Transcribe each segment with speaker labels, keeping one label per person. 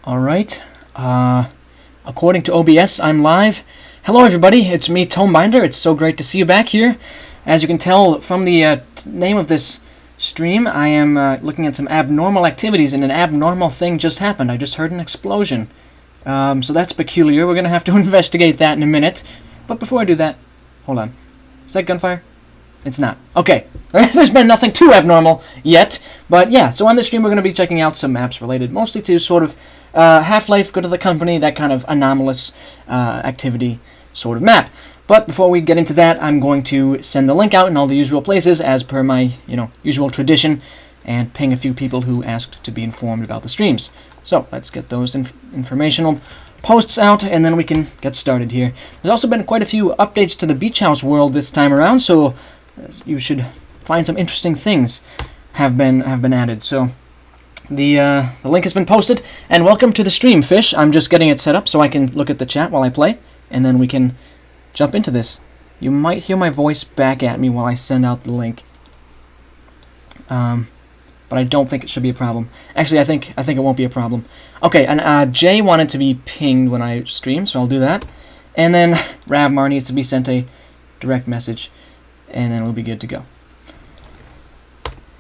Speaker 1: Alright, according to OBS, I'm live. Hello everybody, it's me, Tomebinder. It's so great to see you back here. As you can tell from the name of this stream, I am looking at some abnormal activities, and an abnormal thing just happened. I just heard an explosion. So that's peculiar. We're going to have to investigate that in a minute. But before I do that, hold on. Is that gunfire? It's not. Okay. There's been nothing too abnormal yet. But yeah, so on this stream we're going to be checking out some maps related mostly to sort of Half-Life, Go to the Company, that kind of anomalous activity sort of map. But before we get into that, I'm going to send the link out in all the usual places as per my, usual tradition, and ping a few people who asked to be informed about the streams. So let's get those informational posts out, and then we can get started here. There's also been quite a few updates to the Beach House world this time around, so you should find some interesting things have been added. So the link has been posted, and welcome to the stream, Fish. I'm just getting it set up so I can look at the chat while I play, and then we can jump into this. You might hear my voice back at me while I send out the link, but I don't think it should be a problem. Actually, I think it won't be a problem. Okay, and Jay wanted to be pinged when I stream, so I'll do that. And then Ravmar needs to be sent a direct message, and then we'll be good to go.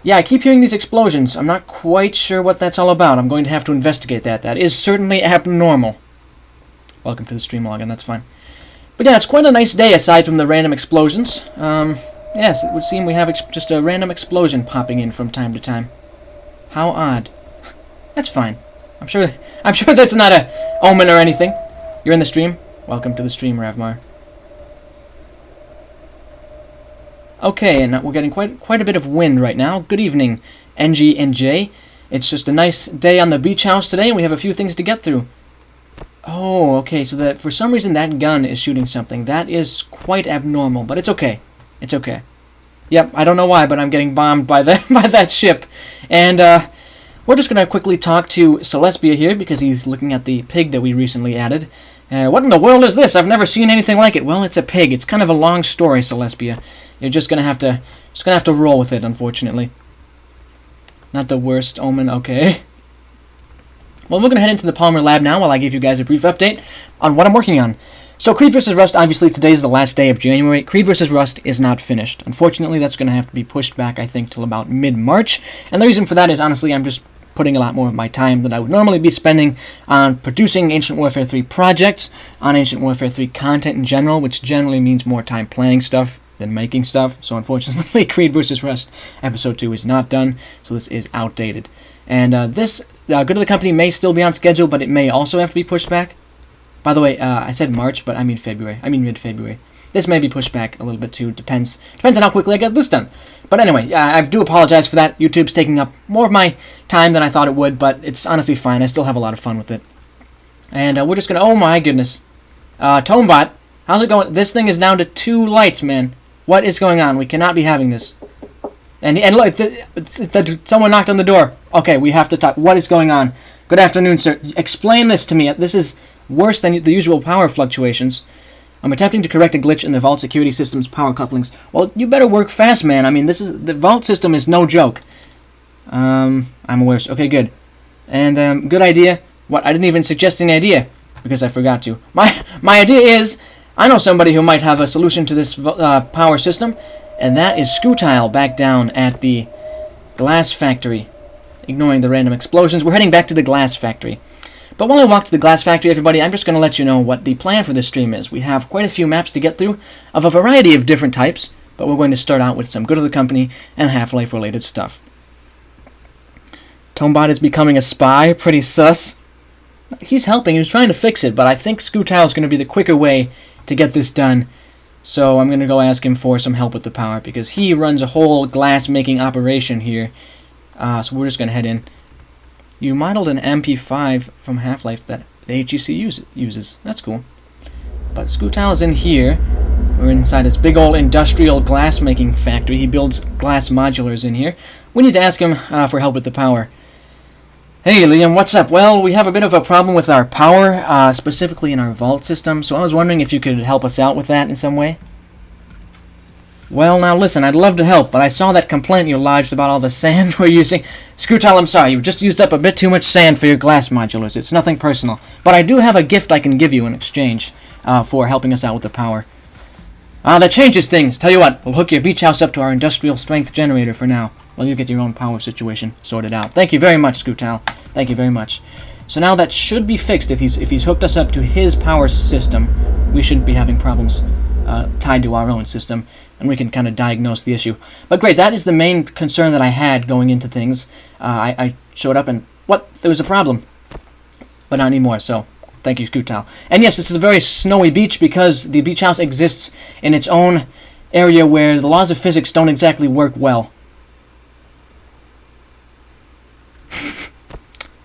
Speaker 1: Yeah, I keep hearing these explosions. I'm not quite sure what that's all about. I'm going to have to investigate that. That is certainly abnormal. Welcome to the stream login, that's fine. But yeah, it's quite a nice day aside from the random explosions. Yes, it would seem we have just a random explosion popping in from time to time. How odd. That's fine. I'm sure that's not a omen or anything. You're in the stream? Welcome to the stream, Ravmar. Okay, and we're getting quite a bit of wind right now. Good evening, NG and J. It's just a nice day on the beach house today, and we have a few things to get through. Oh, okay, so for some reason that gun is shooting something. That is quite abnormal, but it's okay. It's okay. Yep, I don't know why, but I'm getting bombed by that ship. And we're just going to quickly talk to Celespia here, because he's looking at the pig that we recently added. What in the world is this? I've never seen anything like it. Well, it's a pig. It's kind of a long story, Celespia. You're just going to have to roll with it, unfortunately. Not the worst omen, okay. Well, we're going to head into the Palmer lab now while I give you guys a brief update on what I'm working on. So Creed vs. Rust, obviously today is the last day of January. Creed vs. Rust is not finished. Unfortunately, that's going to have to be pushed back, I think, till about mid-March. And the reason for that is, honestly, I'm just putting a lot more of my time than I would normally be spending on producing Ancient Warfare 3 projects, on Ancient Warfare 3 content in general, which generally means more time playing stuff than making stuff. So unfortunately, Creed vs. Rust Episode 2 is not done, so this is outdated. And this Go to the Company may still be on schedule, but it may also have to be pushed back. By the way, I said March, but I mean February. I mean mid-February. This may be pushed back a little bit too. Depends on how quickly I get this done. But anyway, I do apologize for that. YouTube's taking up more of my time than I thought it would, but it's honestly fine. I still have a lot of fun with it. And we're just going to... Oh my goodness. Tomebot, how's it going? This thing is down to 2 lights, man. What is going on? We cannot be having this. And look, someone knocked on the door. Okay, we have to talk. What is going on? Good afternoon, sir. Explain this to me. This is worse than the usual power fluctuations. I'm attempting to correct a glitch in the vault security system's power couplings. Well, you better work fast, man. I mean, the vault system is no joke. I'm aware. Okay, good. And good idea. What? I didn't even suggest any idea because I forgot to. My idea is I know somebody who might have a solution to this power system, and that is Scutile back down at the glass factory. Ignoring the random explosions, we're heading back to the glass factory. But while I walk to the glass factory, everybody, I'm just going to let you know what the plan for this stream is. We have quite a few maps to get through of a variety of different types, but we're going to start out with some Go to the Company and Half-Life related stuff. Tomebot is becoming a spy, pretty sus. He's helping, he's trying to fix it, but I think Scutile is going to be the quicker way to get this done. So I'm going to go ask him for some help with the power, because he runs a whole glass-making operation here. So we're just going to head in. You modeled an MP5 from Half-Life that the HEC uses. That's cool. But Scutile is in here. We're inside this big old industrial glass-making factory. He builds glass modulars in here. We need to ask him for help with the power. Hey, Liam, what's up? Well, we have a bit of a problem with our power, specifically in our vault system, so I was wondering if you could help us out with that in some way. Well, now listen, I'd love to help, but I saw that complaint you lodged about all the sand we're using. Screwtail, I'm sorry, you've just used up a bit too much sand for your glass modulars. It's nothing personal. But I do have a gift I can give you in exchange for helping us out with the power. That changes things. Tell you what, we'll hook your beach house up to our industrial strength generator for now, while you get your own power situation sorted out. Thank you very much, Screwtail. Thank you very much. So now that should be fixed. If he's hooked us up to his power system, we shouldn't be having problems tied to our own system, and we can kind of diagnose the issue. But great, that is the main concern that I had going into things. I showed up and, what? There was a problem. But not anymore, so thank you, Screwtail. And yes, this is a very snowy beach because the beach house exists in its own area where the laws of physics don't exactly work well.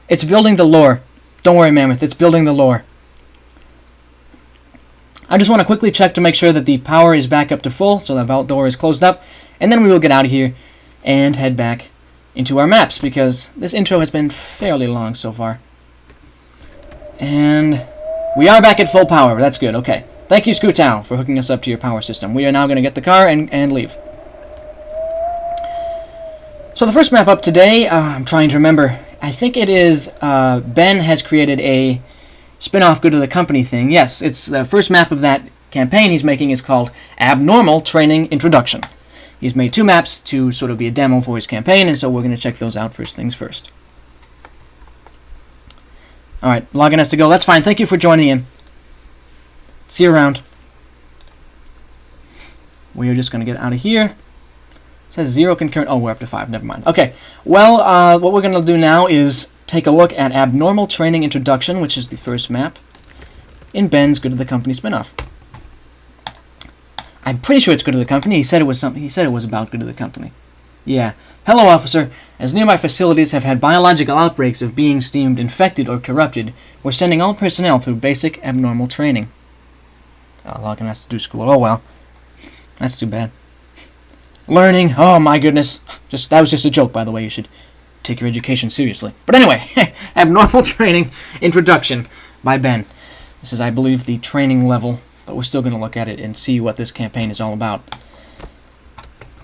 Speaker 1: It's building the lore. Don't worry, Mammoth, it's building the lore. I just want to quickly check to make sure that the power is back up to full, so the vault door is closed up, and then we will get out of here and head back into our maps, because this intro has been fairly long so far. And we are back at full power. That's good, okay. Thank you, Screwtail, for hooking us up to your power system. We are now going to get the car and leave. So the first map up today, I'm trying to remember. I think it is Ben has created a spin-off Good to the Company thing. Yes, it's the first map of that campaign he's making is called Abnormal Training Introduction. He's made 2 maps to sort of be a demo for his campaign, and so we're going to check those out first things first. Alright, login has to go. That's fine. Thank you for joining in. See you around. We are just going to get out of here. It says 0 concurrent. Oh, we're up to 5. Never mind. Okay. Well, what we're going to do now is take a look at Abnormal Training Introduction, which is the first map in Ben's Good to the Company spinoff. I'm pretty sure it's Good to the Company. He said it was something. He said it was about Good to the Company. Yeah. Hello, officer. As nearby facilities have had biological outbreaks of beings deemed infected or corrupted, we're sending all personnel through basic abnormal training. Oh, Logan has to do school. Oh well. That's too bad. Learning. Oh my goodness. That was just a joke, by the way. You should take your education seriously. But anyway, Abnormal Training Introduction by Ben. This is, I believe, the training level, but we're still going to look at it and see what this campaign is all about.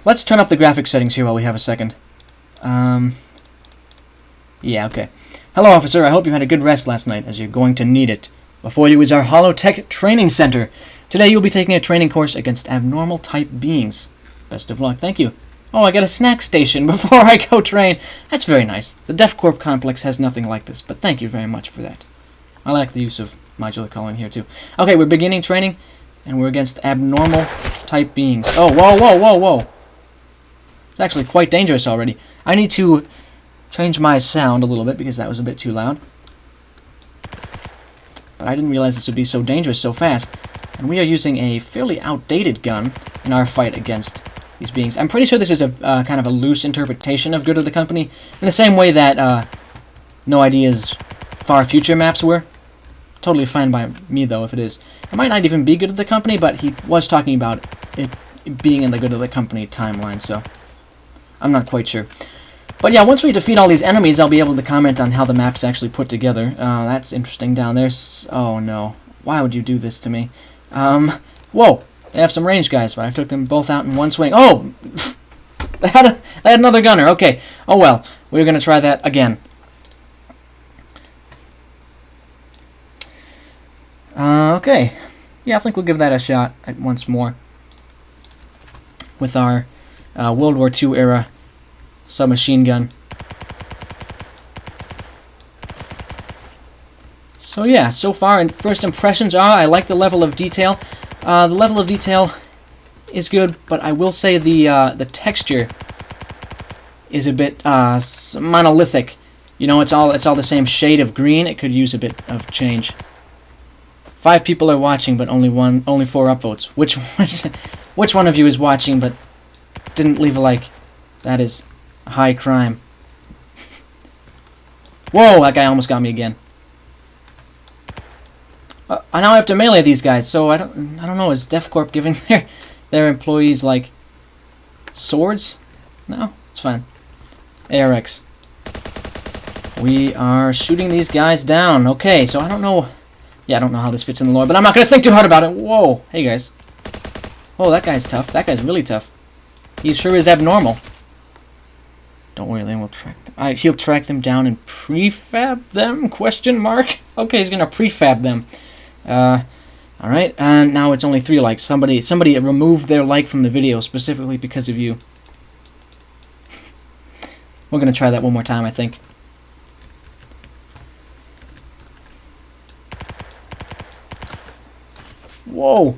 Speaker 1: Let's turn up the graphic settings here while we have a second. Yeah, okay. Hello, officer. I hope you had a good rest last night, as you're going to need it. Before you is our Holotech Training Center. Today you'll be taking a training course against abnormal-type beings. Best of luck. Thank you. Oh, I got a snack station before I go train. That's very nice. The DefCorp complex has nothing like this, but thank you very much for that. I like the use of modular calling here, too. Okay, we're beginning training, and we're against abnormal-type beings. Oh, whoa, whoa, whoa, whoa. It's actually quite dangerous already. I need to change my sound a little bit, because that was a bit too loud. But I didn't realize this would be so dangerous so fast. And we are using a fairly outdated gun in our fight against these beings. I'm pretty sure this is a kind of a loose interpretation of Good to the Company, in the same way that No Idea's Far Future maps were. Totally fine by me, though, if it is. It might not even be Good to the Company, but he was talking about it being in the Good to the Company timeline, so I'm not quite sure. But yeah, once we defeat all these enemies, I'll be able to comment on how the map's actually put together. That's interesting down there. Oh, no. Why would you do this to me? Whoa. They have some range guys, but I took them both out in one swing. Oh! They had another gunner. Okay. Oh, well. We're going to try that again. Okay. Yeah, I think we'll give that a shot once more. With our World War II era submachine gun. So yeah, so far, and first impressions are, I like the level of detail. The level of detail is good, but I will say the texture is a bit monolithic. You know, it's all the same shade of green. It could use a bit of change. 5 people are watching, but only 4 upvotes. Which one of you is watching but didn't leave a like? That is a high crime. Whoa, that guy almost got me again. I now have to melee these guys, so I don't know. Is DefCorp giving their employees like swords? No, it's fine. ARX. We are shooting these guys down. Okay, so I don't know. Yeah, I don't know how this fits in the lore, but I'm not gonna think too hard about it. Whoa, hey guys. Oh, that guy's tough. That guy's really tough. He sure is abnormal. Don't worry, then we'll track them. Alright, he'll track them down and prefab them? Question mark? Okay, he's gonna prefab them. Alright, and now it's only 3 likes. Somebody removed their like from the video specifically because of you. We're gonna try that one more time, I think. Whoa!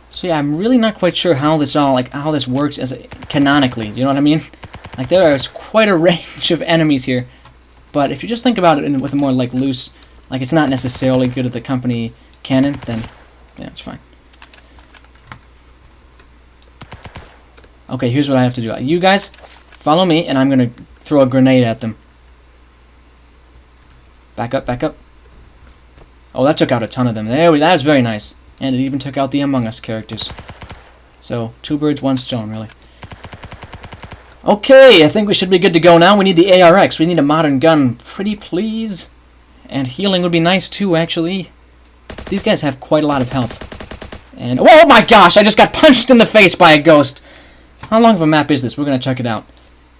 Speaker 1: So yeah, I'm really not quite sure how this works as canonically. You know what I mean? Like there is quite a range of enemies here, but if you just think about it with a more like loose, like it's not necessarily good at the company canon, then yeah, it's fine. Okay, here's what I have to do. You guys follow me, and I'm gonna throw a grenade at them. Back up, back up. Oh, that took out a ton of them. That was very nice. And it even took out the Among Us characters. So, 2 birds, 1 stone, really. Okay, I think we should be good to go now. We need the ARX. We need a modern gun. Pretty please. And healing would be nice too, actually. These guys have quite a lot of health. And, oh my gosh, I just got punched in the face by a ghost. How long of a map is this? We're going to check it out.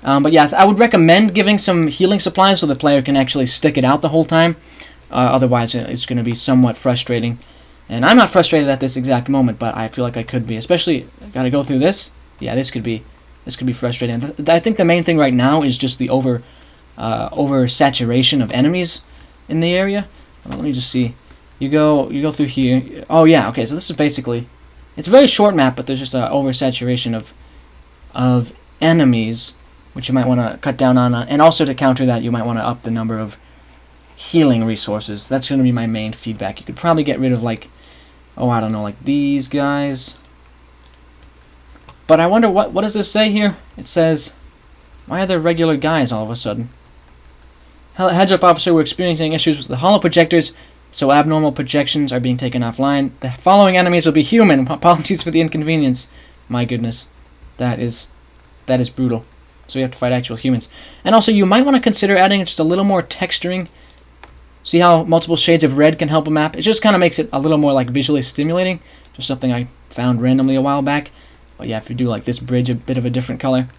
Speaker 1: But yeah, I would recommend giving some healing supplies so the player can actually stick it out the whole time. Otherwise, it's going to be somewhat frustrating. And I'm not frustrated at this exact moment, but I feel like I could be. Especially, I got to go through this. Yeah, this could be frustrating. I think the main thing right now is just the oversaturation of enemies in the area. Let me just see. You go through here. Oh yeah, okay. So this is basically, it's a very short map, but there's just an oversaturation of enemies, which you might want to cut down on. And also to counter that, you might want to up the number of healing resources. That's going to be my main feedback. You could probably get rid of like, oh, I don't know, like these guys. But I wonder what does this say here? It says, why are there regular guys all of a sudden? Heads up, officer, we're experiencing issues with the hollow projectors, so abnormal projections are being taken offline. The following enemies will be human. Apologies for the inconvenience. My goodness, that is brutal. So we have to fight actual humans. And also, you might want to consider adding just a little more texturing. See how multiple shades of red can help a map? It just kind of makes it a little more like visually stimulating. Just something I found randomly a while back. But yeah, if you do like this bridge a bit of a different color.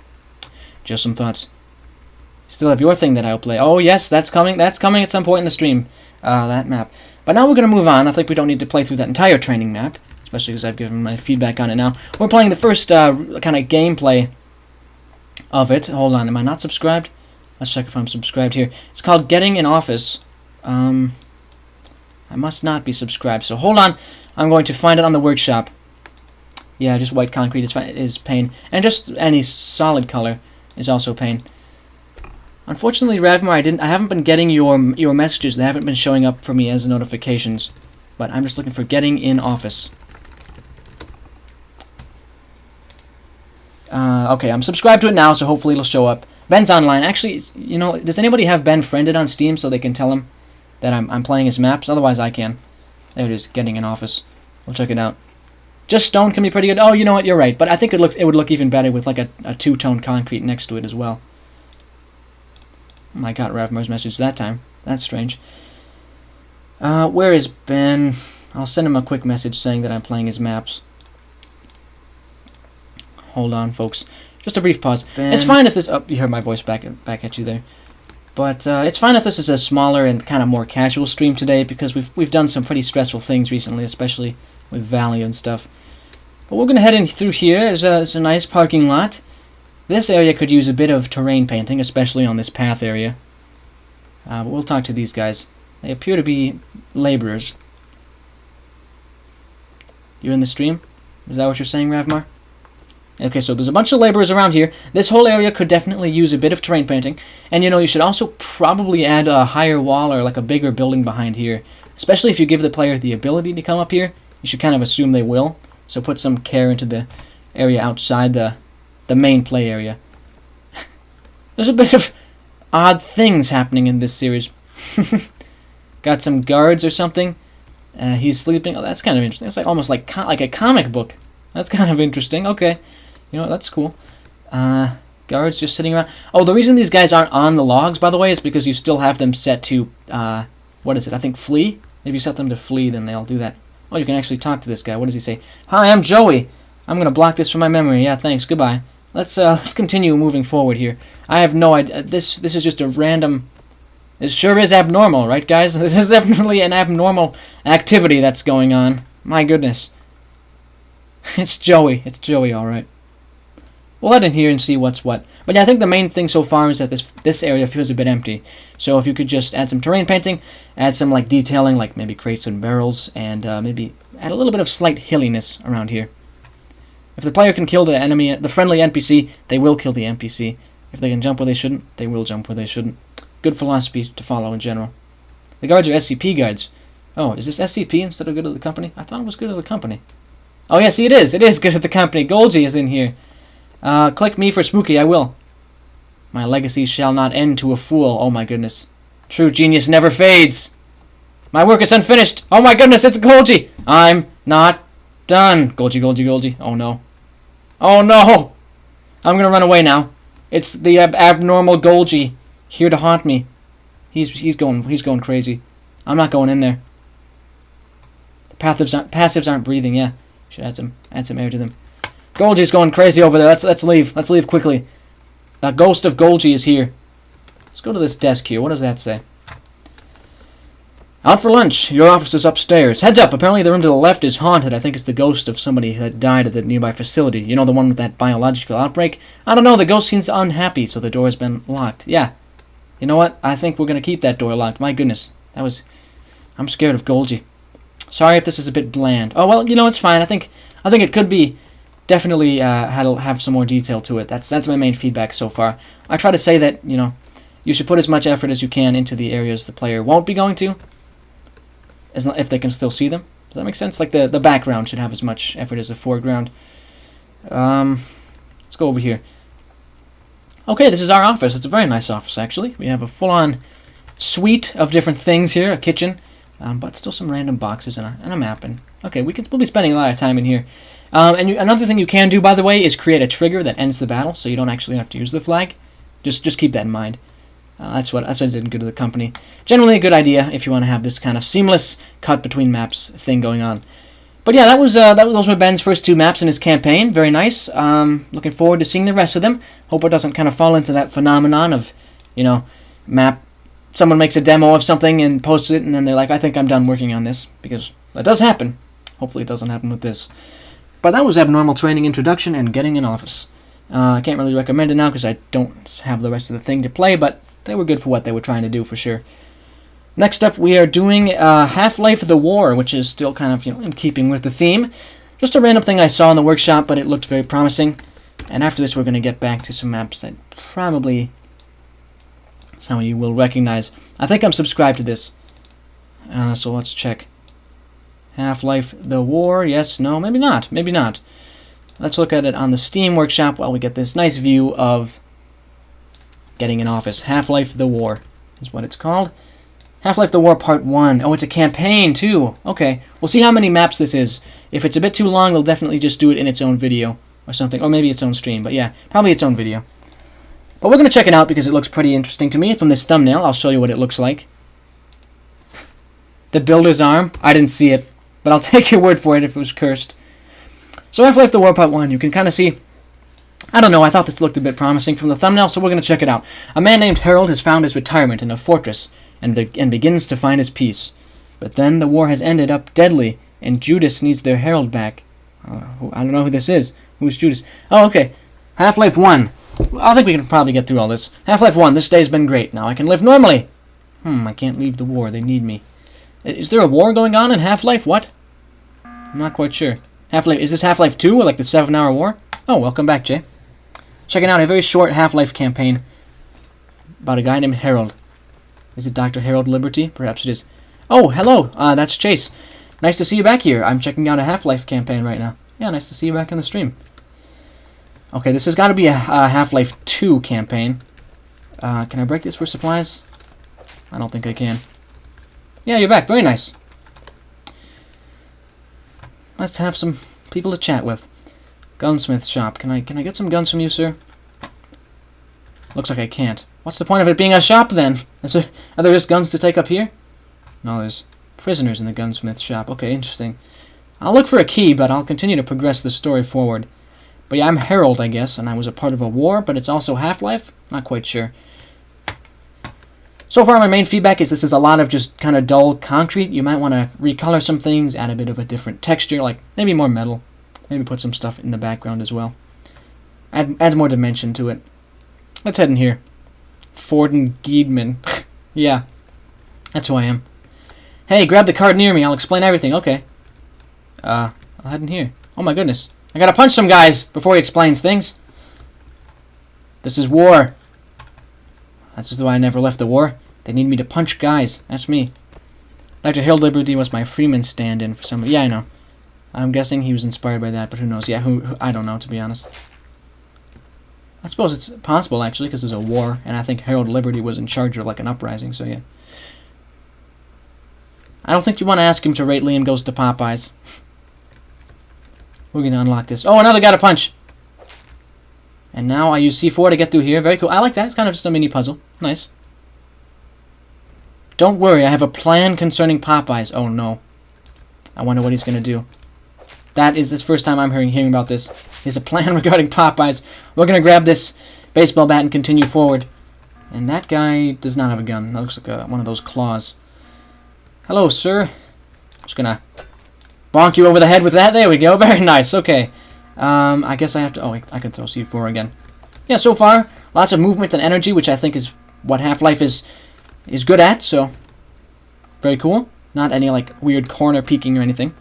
Speaker 1: Just some thoughts. Still have your thing that I'll play. Oh yes, that's coming. That's coming at some point in the stream. That map. But now we're going to move on. I think we don't need to play through that entire training map. Especially because I've given my feedback on it now. We're playing the first kind of gameplay of it. Hold on, am I not subscribed? Let's check if I'm subscribed here. It's called Getting in Office. I must not be subscribed. So hold on. I'm going to find it on the workshop. Yeah, just white concrete is pain. And just any solid color is also pain. Unfortunately, Ravmar, I haven't been getting your messages. They haven't been showing up for me as notifications. But I'm just looking for Getting in Office. Okay, I'm subscribed to it now, so hopefully it'll show up. Ben's online. Actually, you know, does anybody have Ben friended on Steam so they can tell him that I'm playing his maps? Otherwise, I can. There it is, Getting in Office. We'll check it out. Just stone can be pretty good. Oh, you know what? You're right. But I think it would look even better with like a two-tone concrete next to it as well. I got Ravmar's message that time. That's strange. Where is Ben? I'll send him a quick message saying that I'm playing his maps. Hold on, folks. Just a brief pause. Ben. It's fine if this... Oh, you heard my voice back at you there. But it's fine if this is a smaller and kind of more casual stream today, because we've done some pretty stressful things recently, especially with Valley and stuff. But we're going to head in through here. It's a nice parking lot. This area could use a bit of terrain painting, especially on this path area. But we'll talk to these guys. They appear to be laborers. You're in the stream? Is that what you're saying, Ravmar? Okay, so there's a bunch of laborers around here. This whole area could definitely use a bit of terrain painting. And you know, you should also probably add a higher wall or like a bigger building behind here. Especially if you give the player the ability to come up here. You should kind of assume they will. So put some care into the area outside the main play area. There's a bit of odd things happening in this series. Got some guards or something. He's sleeping. Oh, that's kind of interesting. It's like almost like a comic book. That's kind of interesting. Okay. You know what? That's cool. Guards just sitting around. Oh, the reason these guys aren't on the logs, by the way, is because you still have them set to, what is it? I think flee? If you set them to flee, then they'll do that Oh, you can actually talk to this guy. What does he say? Hi, I'm Joey. I'm gonna block this from my memory. Yeah, thanks. Goodbye. Let's continue moving forward here. I have no idea. This is just a random. This sure is abnormal, right, guys? This is definitely an abnormal activity that's going on. My goodness. It's Joey. It's Joey, all right. We'll head in here and see what's what. But yeah, I think the main thing so far is that this area feels a bit empty. So if you could just add some terrain painting, add some like detailing, like maybe crates and barrels, and maybe add a little bit of slight hilliness around here. If the player can kill the enemy, the friendly NPC, they will kill the NPC. If they can jump where they shouldn't, they will jump where they shouldn't. Good philosophy to follow in general. The guards are SCP guards. Oh, is this SCP instead of good of the company? I thought it was good of the company. Oh, yeah, see, it is. It is good of the company. Golgi is in here. Click me for spooky, I will. My legacy shall not end to a fool. Oh my goodness. True genius never fades. My work is unfinished. Oh my goodness, it's Golgi. I'm not done. Golgi, Golgi, Golgi. Oh no. Oh no. I'm gonna run away now. It's the abnormal Golgi here to haunt me. He's going crazy. I'm not going in there. The passives aren't breathing. Yeah, should add some air to them. Golgi's going crazy over there. Let's leave. Let's leave quickly. The ghost of Golgi is here. Let's go to this desk here. What does that say? Out for lunch. Your office is upstairs. Heads up. Apparently the room to the left is haunted. I think it's the ghost of somebody that died at the nearby facility. You know, the one with that biological outbreak? I don't know. The ghost seems unhappy, so the door has been locked. Yeah. You know what? I think we're going to keep that door locked. My goodness. I'm scared of Golgi. Sorry if this is a bit bland. Oh, well, you know, it's fine. I think it could be definitely have some more detail to it. That's my main feedback so far. I try to say that, you know, you should put as much effort as you can into the areas the player won't be going to, if they can still see them. Does that make sense? Like the background should have as much effort as the foreground. Let's go over here. Okay, this is our office. It's a very nice office, actually. We have a full-on suite of different things here, a kitchen, but still some random boxes and a map. And okay, we'll be spending a lot of time in here. Another thing you can do, by the way, is create a trigger that ends the battle, so you don't actually have to use the flag. Just keep that in mind. That's what I did good to the company. Generally a good idea if you want to have this kind of seamless cut between maps thing going on. But yeah, those were Ben's first 2 maps in his campaign. Very nice. Looking forward to seeing the rest of them. Hope it doesn't kind of fall into that phenomenon of, you know, someone makes a demo of something and posts it, and then they're like, I think I'm done working on this, because that does happen. Hopefully it doesn't happen with this. But that was Abnormal Training Introduction and Getting an Office. I can't really recommend it now because I don't have the rest of the thing to play, but they were good for what they were trying to do for sure. Next up, we are doing Half-Life The War, which is still kind of, you know, in keeping with the theme. Just a random thing I saw in the workshop, but it looked very promising. And after this, we're going to get back to some maps that probably some of you will recognize. I think I'm subscribed to this. So let's check. Half-Life The War, yes, no, maybe not, maybe not. Let's look at it on the Steam Workshop while we get this nice view of Getting an Office. Half-Life The War is what it's called. Half-Life The War Part 1. Oh, it's a campaign, too. Okay, we'll see how many maps this is. If it's a bit too long, we'll definitely just do it in its own video or something. Or maybe its own stream, but yeah, probably its own video. But we're going to check it out because it looks pretty interesting to me. From this thumbnail, I'll show you what it looks like. The builder's arm. I didn't see it, but I'll take your word for it if it was cursed. So Half-Life The War Part 1, you can kind of see... I don't know, I thought this looked a bit promising from the thumbnail, so we're going to check it out. A man named Harold has found his retirement in a fortress and begins to find his peace. But then the war has ended up deadly, and Judas needs their Harold back. I don't know who this is. Who's Judas? Oh, okay. Half-Life 1. I think we can probably get through all this. Half-Life 1, this day's been great. Now I can live normally. I can't leave the war. They need me. Is there a war going on in Half-Life? What? I'm not quite sure. Half-Life, is this Half-Life 2 or like the 7-hour war? Oh, welcome back, Jay. Checking out a very short Half-Life campaign about a guy named Harold. Is it Dr. Harold Liberty? Perhaps it is. Oh, hello. That's Chase. Nice to see you back here. I'm checking out a Half-Life campaign right now. Yeah, nice to see you back in the stream. Okay, this has got to be a Half-Life 2 campaign. Can I break this for supplies? I don't think I can. Yeah, you're back. Very nice. Nice to have some people to chat with. Gunsmith shop. Can I get some guns from you, sir? Looks like I can't. What's the point of it being a shop, then? Are there just guns to take up here? No, there's prisoners in the gunsmith shop. Okay, interesting. I'll look for a key, but I'll continue to progress the story forward. But yeah, I'm Herald, I guess, and I was a part of a war, but it's also Half-Life? Not quite sure. So far, my main feedback is this is a lot of just kind of dull concrete. You might want to recolor some things, add a bit of a different texture, like maybe more metal. Maybe put some stuff in the background as well. Adds more dimension to it. Let's head in here. Forden Giedman. Yeah, that's who I am. Hey, grab the card near me. I'll explain everything. Okay. I'll head in here. Oh my goodness. I gotta punch some guys before he explains things. This is war. That's just why I never left the war. They need me to punch guys. That's me. Dr. Hill Liberty was my Freeman stand-in for somebody. Yeah, I know. I'm guessing he was inspired by that, but who knows? Yeah, who I don't know, to be honest. I suppose it's possible, actually, because there's a war, and I think Harold Liberty was in charge of, like, an uprising, so yeah. I don't think you want to ask him to rate Liam Goes to Popeyes. We're going to unlock this. Oh, another guy to punch! And now I use C4 to get through here. Very cool. I like that. It's kind of just a mini puzzle. Nice. Don't worry, I have a plan concerning Popeyes. Oh, no. I wonder what he's going to do. That is this first time I'm hearing about this. He has a plan regarding Popeyes. We're going to grab this baseball bat and continue forward. And that guy does not have a gun. That looks like one of those claws. Hello, sir. Just going to bonk you over the head with that. There we go. Very nice. Okay. I guess I have to... Oh, I can throw C4 again. Yeah, so far, lots of movement and energy, which I think is what Half-Life is good at, so... Very cool. Not any, like, weird corner peeking or anything.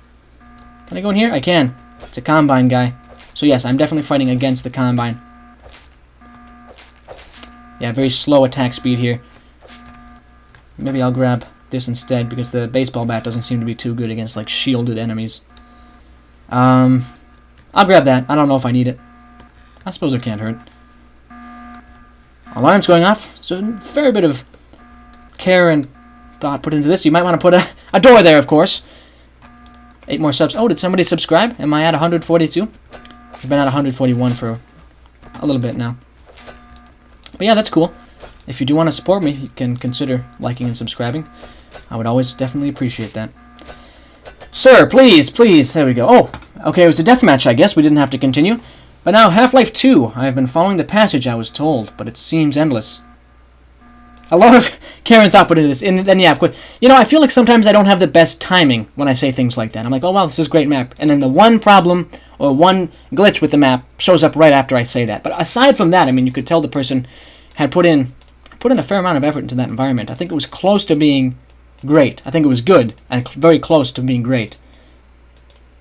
Speaker 1: Can I go in here? I can. It's a Combine guy. So yes, I'm definitely fighting against the Combine. Yeah, very slow attack speed here. Maybe I'll grab this instead, because the baseball bat doesn't seem to be too good against, like, shielded enemies. I'll grab that. I don't know if I need it. I suppose it can't hurt. Alarm's going off. So a fair bit of care and thought put into this. You might want to put a door there, of course. 8 more subs. Oh, did somebody subscribe? Am I at 142? I've been at 141 for a little bit now. But yeah, that's cool. If you do want to support me, you can consider liking and subscribing. I would always definitely appreciate that. Sir, please, please. There we go. Oh, okay, it was a deathmatch, I guess. We didn't have to continue. But now, Half-Life 2. I have been following the passage I was told, but it seems endless. A lot of care and thought put into this. And then, yeah, of course. You know, I feel like sometimes I don't have the best timing when I say things like that. I'm like, oh, wow, this is a great map. And then the one problem or one glitch with the map shows up right after I say that. But aside from that, I mean, you could tell the person had put in a fair amount of effort into that environment. I think it was close to being great. I think it was good and very close to being great.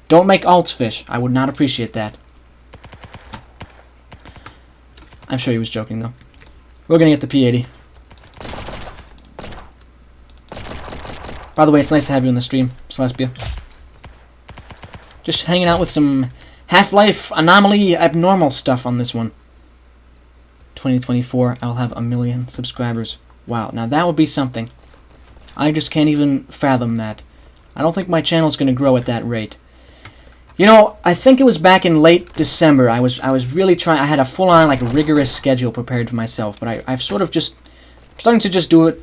Speaker 1: Don't make alts fish. I would not appreciate that. I'm sure he was joking, though. We're going to get the P80. By the way, it's nice to have you on the stream, Celestia. Just hanging out with some Half-Life Anomaly Abnormal stuff on this one. 2024, I'll have 1 million subscribers. Wow, now that would be something. I just can't even fathom that. I don't think my channel's going to grow at that rate. You know, I think it was back in late December. I was really trying. I had a full-on, like, rigorous schedule prepared for myself, but I've sort of just starting to just do it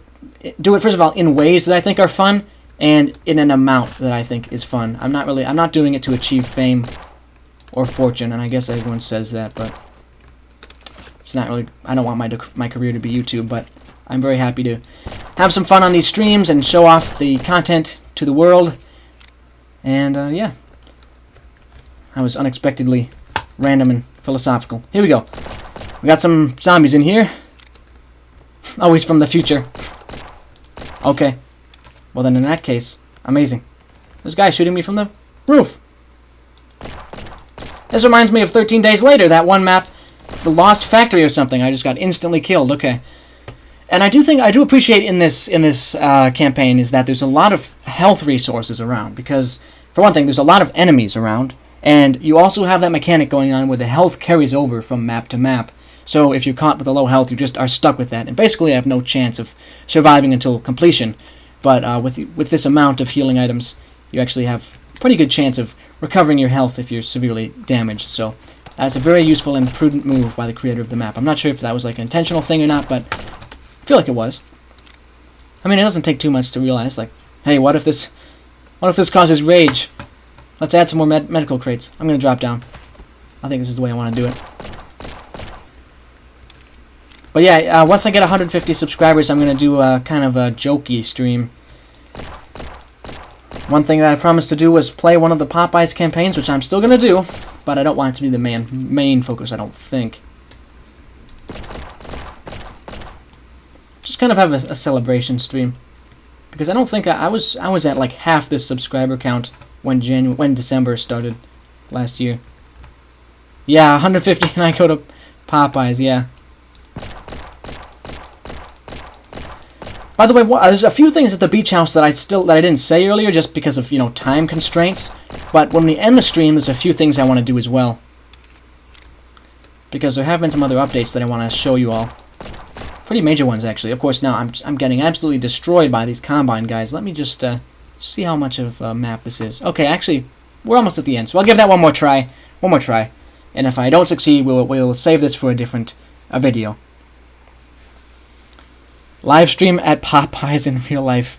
Speaker 1: first of all in ways that I think are fun and in an amount that I think is fun. I'm not doing it to achieve fame or fortune, and I guess everyone says that, but it's not really. I don't want my career to be YouTube, but I'm very happy to have some fun on these streams and show off the content to the world. And yeah. I was unexpectedly random and philosophical. Here we go. We got some zombies in here. Oh, he's from the future. Okay. Well, then in that case, amazing. This guy shooting me from the roof. This reminds me of 13 Days Later, that one map, the Lost Factory or something. I just got instantly killed. Okay. And I do appreciate in this campaign is that there's a lot of health resources around, because for one thing, there's a lot of enemies around. And you also have that mechanic going on where the health carries over from map to map. So if you're caught with a low health, you just are stuck with that. And basically I have no chance of surviving until completion. But with this amount of healing items, you actually have a pretty good chance of recovering your health if you're severely damaged. So that's a very useful and prudent move by the creator of the map. I'm not sure if that was like an intentional thing or not, but I feel like it was. I mean, it doesn't take too much to realize, like, hey, what if this causes rage? Let's add some more medical crates. I'm going to drop down. I think this is the way I want to do it. But yeah, once I get 150 subscribers, I'm going to do a kind of a jokey stream. One thing that I promised to do was play one of the Popeyes campaigns, which I'm still going to do, but I don't want it to be the main focus, I don't think. Just kind of have a celebration stream. Because I don't think I was at like half this subscriber count when December started last year. Yeah, 150 and I go to Popeyes, yeah. By the way, there's a few things at the beach house that I didn't say earlier just because of, time constraints. But when we end the stream, there's a few things I want to do as well. Because there have been some other updates that I want to show you all. Pretty major ones, actually. Of course, now I'm getting absolutely destroyed by these Combine guys. Let me just see how much of a map this is. Okay, actually, we're almost at the end, so I'll give that one more try. One more try. And if I don't succeed, we'll save this for a different video. Live stream at Popeyes in real life.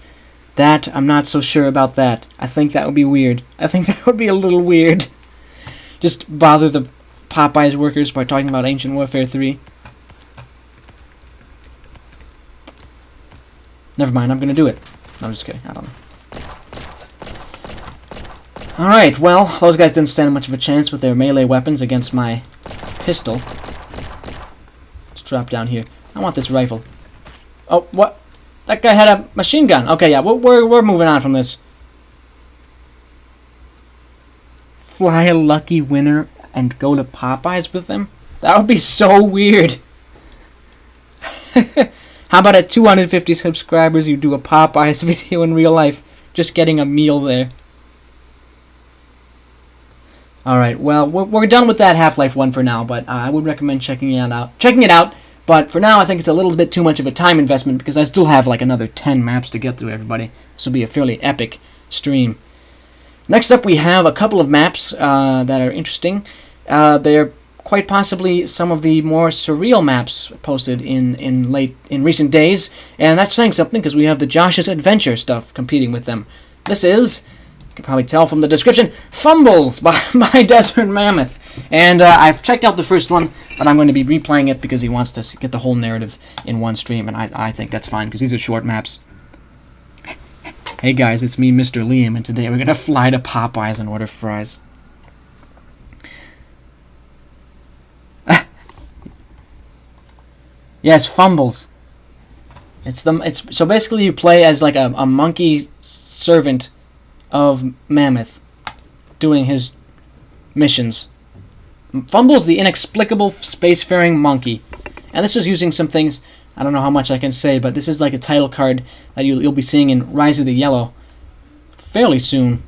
Speaker 1: That, I'm not so sure about that. I think that would be weird. I think that would be a little weird. Just bother the Popeyes workers by talking about Ancient Warfare 3. Never mind, I'm gonna do it. No, I'm just kidding, I don't know. Alright, well, those guys didn't stand much of a chance with their melee weapons against my pistol. Let's drop down here. I want this rifle. Oh, what? That guy had a machine gun. Okay, yeah, we're moving on from this. Fly a lucky winner and go to Popeyes with them? That would be so weird. How about at 250 subscribers you do a Popeyes video in real life? Just getting a meal there. Alright, well, we're done with that Half-Life 1 for now, but I would recommend checking it out. But for now, I think it's a little bit too much of a time investment because I still have like another 10 maps to get through, everybody. This will be a fairly epic stream. Next up, we have a couple of maps that are interesting. They're quite possibly some of the more surreal maps posted in recent days, and that's saying something because we have the Josh's Adventure stuff competing with them. This is, you can probably tell from the description, Fumbles by Desert Mammoth. And I've checked out the first one, but I'm going to be replaying it because he wants to get the whole narrative in one stream, and I think that's fine because these are short maps. Hey guys, it's me, Mr. Liam, and today we're going to fly to Popeyes and order fries. Yes, Fumbles. So basically you play as like a monkey servant of Mammoth doing his missions. Fumbles, the inexplicable spacefaring monkey. And this is using some things, I don't know how much I can say, but this is like a title card that you'll be seeing in Rise of the Yellow fairly soon.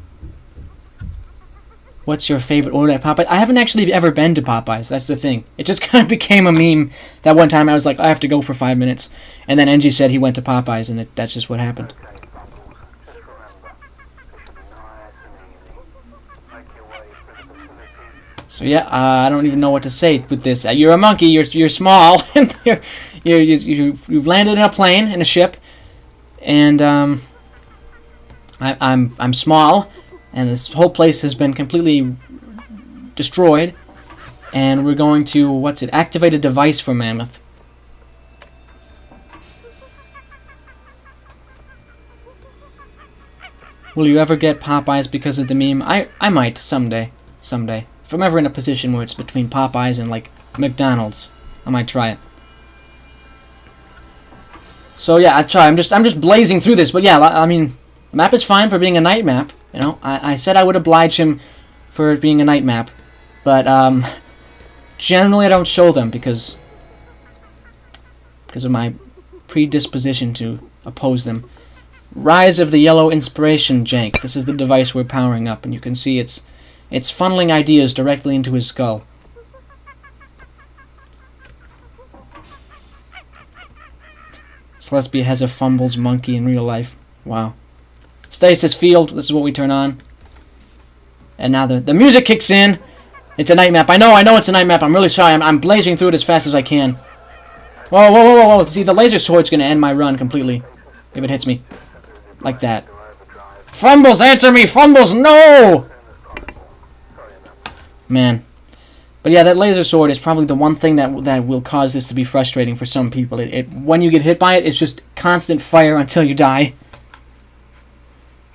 Speaker 1: What's your favorite order at Popeyes? I haven't actually ever been to Popeyes, that's the thing. It just kind of became a meme that one time I was like, I have to go for 5 minutes. And then NG said he went to Popeyes, and that's just what happened. So yeah, I don't even know what to say with this. You're a monkey. You're small, and you've landed in a plane in a ship, and I'm small, and this whole place has been completely destroyed, and we're going to activate a device for Mammoth. Will you ever get Popeyes because of the meme? I might someday. If I'm ever in a position where it's between Popeyes and, like, McDonald's, I might try it. So, yeah, I try. I'm just blazing through this. But, yeah, I mean, the map is fine for being a night map. You know, I said I would oblige him for it being a night map. But, generally I don't show them because of my predisposition to oppose them. Rise of the Yellow Inspiration Jank. This is the device we're powering up, and you can see it's funneling ideas directly into his skull. Celestia has a Fumbles monkey in real life. Wow. Stasis Field, this is what we turn on. And now the music kicks in. It's a night map. I know it's a night map. I'm really sorry. I'm blazing through it as fast as I can. Whoa. See, the laser sword's going to end my run completely. If it hits me. Like that. Fumbles, answer me! Fumbles, no! Man. But yeah, that laser sword is probably the one thing that will cause this to be frustrating for some people. When you get hit by it, it's just constant fire until you die.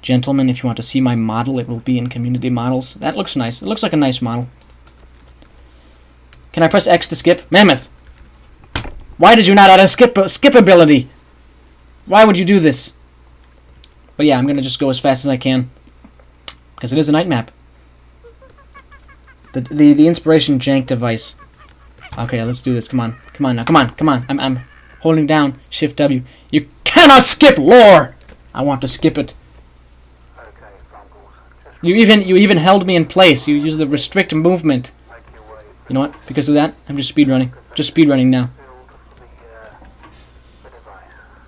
Speaker 1: Gentlemen, if you want to see my model, it will be in community models. That looks nice. It looks like a nice model. Can I press X to skip? Mammoth! Why did you not add a skip ability? Why would you do this? But yeah, I'm going to just go as fast as I can. Because it is a night map. The inspiration jank device. Okay, let's do this. Come on. Come on now. Come on. Come on. I'm holding down Shift W. You cannot skip lore! I want to skip it. You even held me in place. You used the restrict movement. You know what? Because of that, I'm just speedrunning. Just speedrunning now.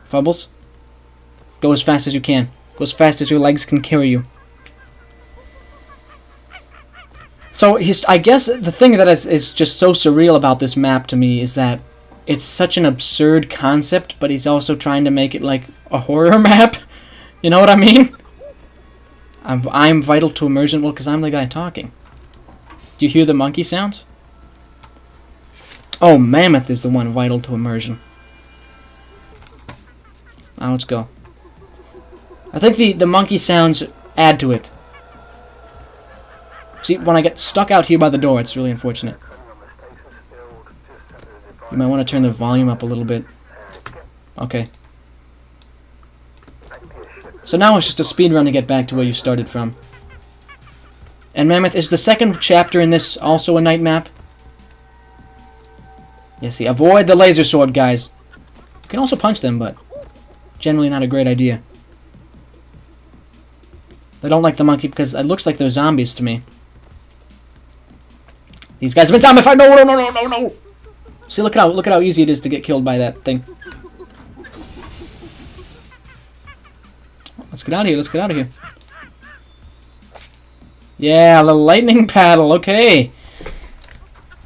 Speaker 1: Fumbles. Go as fast as you can. Go as fast as your legs can carry you. So I guess the thing that is just so surreal about this map to me is that it's such an absurd concept, but he's also trying to make it like a horror map. You know what I mean? I'm vital to immersion. Well, because I'm the guy talking. Do you hear the monkey sounds? Oh, Mammoth is the one vital to immersion. Now let's go. I think the monkey sounds add to it. See, when I get stuck out here by the door, it's really unfortunate. You might want to turn the volume up a little bit. Okay. So now it's just a speedrun to get back to where you started from. And Mammoth, is the second chapter in this also a night map? Yeah, see, avoid the laser sword, guys. You can also punch them, but generally not a great idea. They don't like the monkey because it looks like they're zombies to me. These guys have been zombified. No, no, no, no, no, no. See, look at how easy it is to get killed by that thing. Let's get out of here. Let's get out of here. Yeah, the lightning paddle. Okay.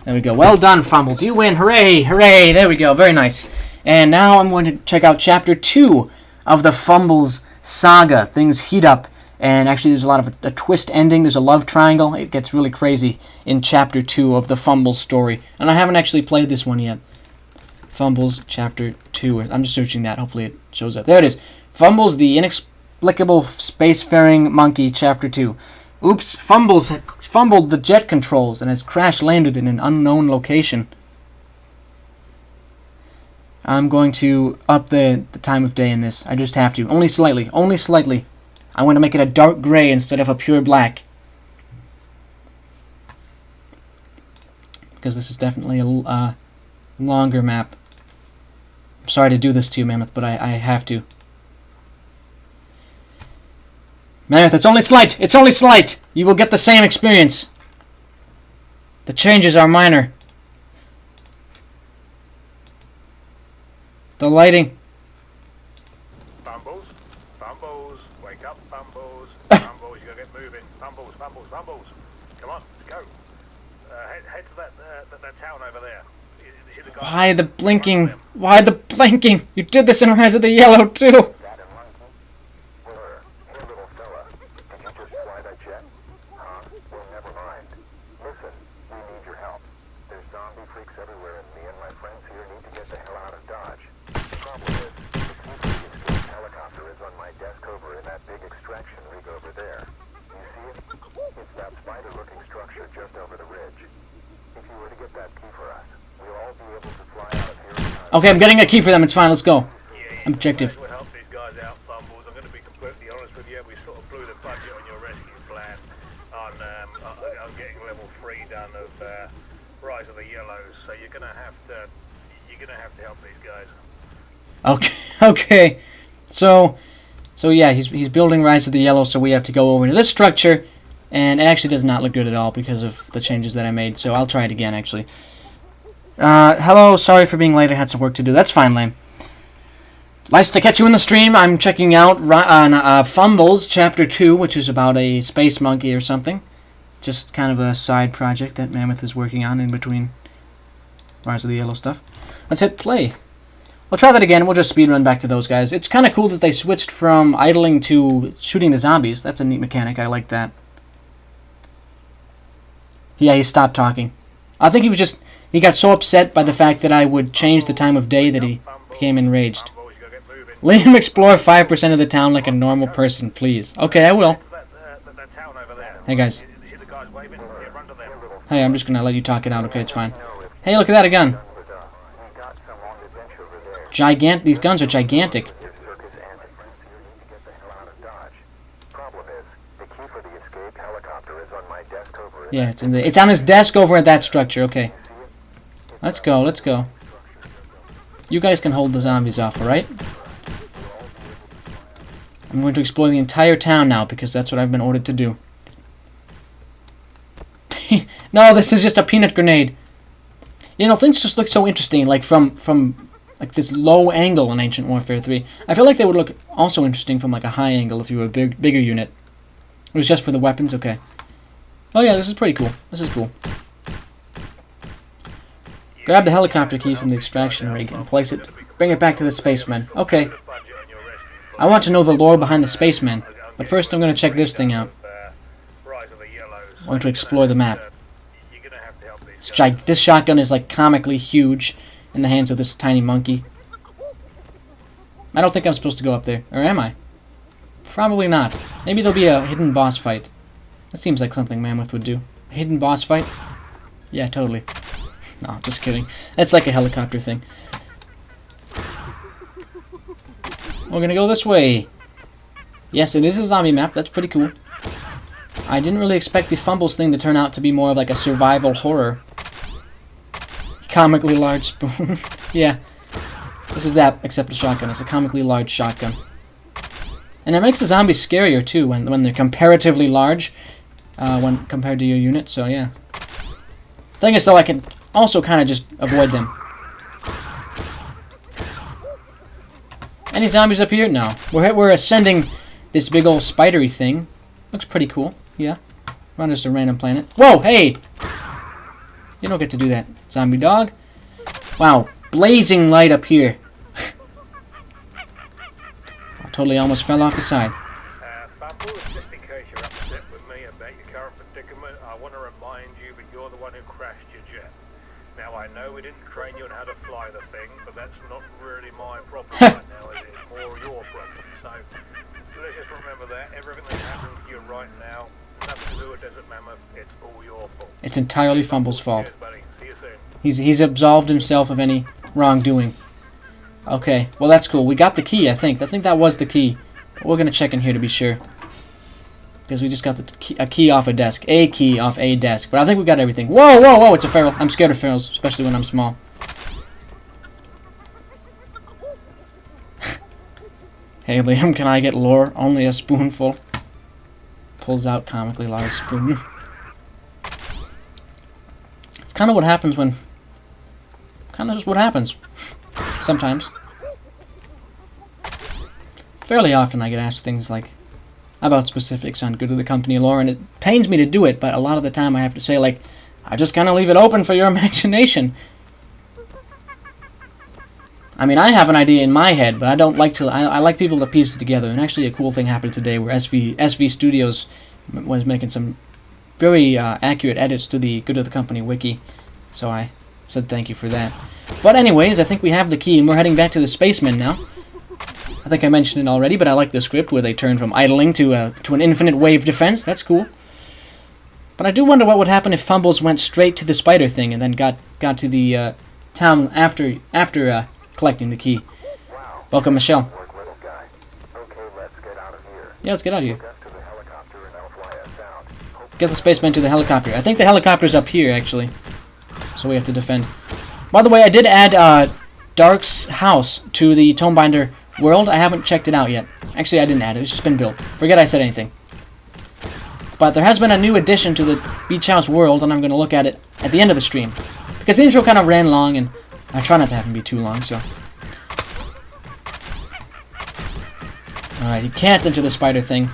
Speaker 1: There we go. Well done, Fumbles. You win. Hooray, hooray. There we go. Very nice. And now I'm going to check out Chapter 2 of the Fumbles saga. Things heat up. And actually, there's a lot of a twist ending. There's a love triangle. It gets really crazy in Chapter 2 of the Fumbles story. And I haven't actually played this one yet. Fumbles Chapter 2. I'm just searching that. Hopefully it shows up. There it is. Fumbles, the inexplicable spacefaring monkey, Chapter 2. Oops, Fumbles fumbled the jet controls and has crash-landed in an unknown location. I'm going to up the time of day in this. I just have to. Only slightly. Only slightly. I want to make it a dark gray instead of a pure black. Because this is definitely a longer map. I'm sorry to do this to you, Mammoth, but I have to. Mammoth, it's only slight! It's only slight! You will get the same experience. The changes are minor. The lighting.
Speaker 2: Fumbles, Fumbles, wake up, Fumbles, Fumbles, you gotta get moving. Fumbles, Fumbles, Fumbles. Come on, let's go. Head to that town over there. You see the guy?
Speaker 1: Why the blinking? Why the blinking? You did this in Rise of the Yellow too. Okay, I'm getting a key for them. It's fine. Let's go. Objective.
Speaker 2: We'll help these guys out, Fumbles. I'm going to be completely honest with you. We sort of blew the budget on your rescue plan. On getting level 3 done of Rise of the Yellows. So you're going to have to help these guys.
Speaker 1: Okay. Okay. So yeah, he's building Rise of the Yellow. So we have to go over to this structure, and it actually does not look good at all because of the changes that I made. So I'll try it again, actually. Hello, sorry for being late, I had some work to do. That's fine, Lame. Nice to catch you in the stream. I'm checking out Fumbles, Chapter 2, which is about a space monkey or something. Just kind of a side project that Mammoth is working on in between Rise of the Yellow stuff. Let's hit play. We'll try that again, we'll just speedrun back to those guys. It's kind of cool that they switched from idling to shooting the zombies. That's a neat mechanic, I like that. Yeah, he stopped talking. I think he got so upset by the fact that I would change the time of day that he became enraged.
Speaker 2: Fumbles, you gotta get moving.
Speaker 1: Let him explore 5% of the town like a normal person, please. Okay, I will.
Speaker 2: That town over there.
Speaker 1: Hey, guys.
Speaker 2: You see the guys waving? Yeah, run to them.
Speaker 1: Hey, I'm just gonna let you talk it out, okay? It's fine. Hey, look at that, a gun. These guns are gigantic. Yeah, it's on his desk over at that structure, okay. Let's go, let's go. You guys can hold the zombies off, alright? I'm going to explore the entire town now because that's what I've been ordered to do. No, this is just a peanut grenade. You know, things just look so interesting, like from like this low angle in Ancient Warfare 3. I feel like they would look also interesting from like a high angle if you were a bigger unit. It was just for the weapons, okay. Oh yeah, this is pretty cool. This is cool. Grab the helicopter key from the extraction rig and place it. Bring it back to the spacemen. Okay. I want to know the lore behind the spacemen, but first I'm going to check this thing out. I'm going to explore the map. This shotgun is like comically huge in the hands of this tiny monkey. I don't think I'm supposed to go up there. Or am I? Probably not. Maybe there'll be a hidden boss fight. That seems like something Mammoth would do. A hidden boss fight? Yeah, totally. No, just kidding. That's like a helicopter thing. We're gonna go this way. Yes, it is a zombie map. That's pretty cool. I didn't really expect the Fumbles thing to turn out to be more of like a survival horror. Comically large spoon. Yeah. This is that, except a shotgun. It's a comically large shotgun. And it makes the zombies scarier too when they're comparatively large when compared to your unit, so yeah. Thing is though, I can also kind of just avoid them. Any zombies up here? No. We're ascending this big old spidery thing. Looks pretty cool, yeah. We're on just a random planet. Whoa, hey! You don't get to do that, zombie dog. Wow, blazing light up here. I totally almost fell off the side.
Speaker 2: Fumbles, just in case you're upset with me about your current predicament, I want to remind you that you're the one who crashed your jet. Now, I know we didn't train you on how to fly the thing, but that's not really my problem right now, is it? It's more your problem. So, let's just remember that. Everything that happens to you right now, nothing to do with Desert Mammoth, it's all your fault.
Speaker 1: It's entirely Fumbles' fault.
Speaker 2: Cheers, buddy. See you soon.
Speaker 1: He's absolved himself of any wrongdoing. Okay, well that's cool. We got the key, I think. I think that was the key. But we're gonna check in here to be sure. Because we just got a key off a desk. A key off a desk. But I think we got everything. Whoa, whoa, whoa, it's a feral. I'm scared of ferals, especially when I'm small. Hey Liam, can I get lore? Only a spoonful. Pulls out comically large spoon. It's kind of what happens when... Kind of just what happens. Sometimes. Fairly often I get asked things like about specifics on Good of the Company lore, and it pains me to do it, but a lot of the time I have to say, like, I just kind of leave it open for your imagination. I mean, I have an idea in my head, but I don't like to... I like people to piece it together, and actually a cool thing happened today where SV Studios was making some very accurate edits to the Good of the Company wiki, so I said thank you for that. But anyways, I think we have the key, and we're heading back to the spacemen now. I think I mentioned it already, but I like the script where they turn from idling to an infinite wave defense. That's cool. But I do wonder what would happen if Fumbles went straight to the spider thing and then got to the town after collecting the key. Welcome, Michelle. Yeah, let's get out of here. Get the spacemen to the helicopter. I think the helicopter's up here, actually. So we have to defend. By the way, I did add Dark's house to the Tomebinder world. I haven't checked it out yet. Actually, I didn't add it. It's just been built. Forget I said anything. But there has been a new addition to the Beach House world, and I'm going to look at it at the end of the stream. Because the intro kind of ran long, and I try not to have them be too long, so... Alright, you can't enter the spider thing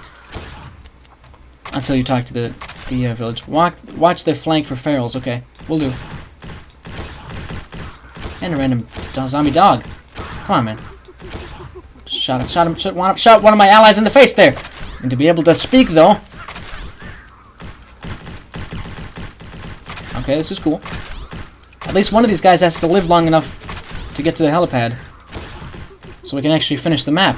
Speaker 1: until you talk to the village. Watch their flank for ferals. Okay, we'll do. And a random zombie dog. Come on, man. Shot one of my allies in the face there. And to be able to speak, though. Okay, this is cool. At least one of these guys has to live long enough to get to the helipad. So we can actually finish the map.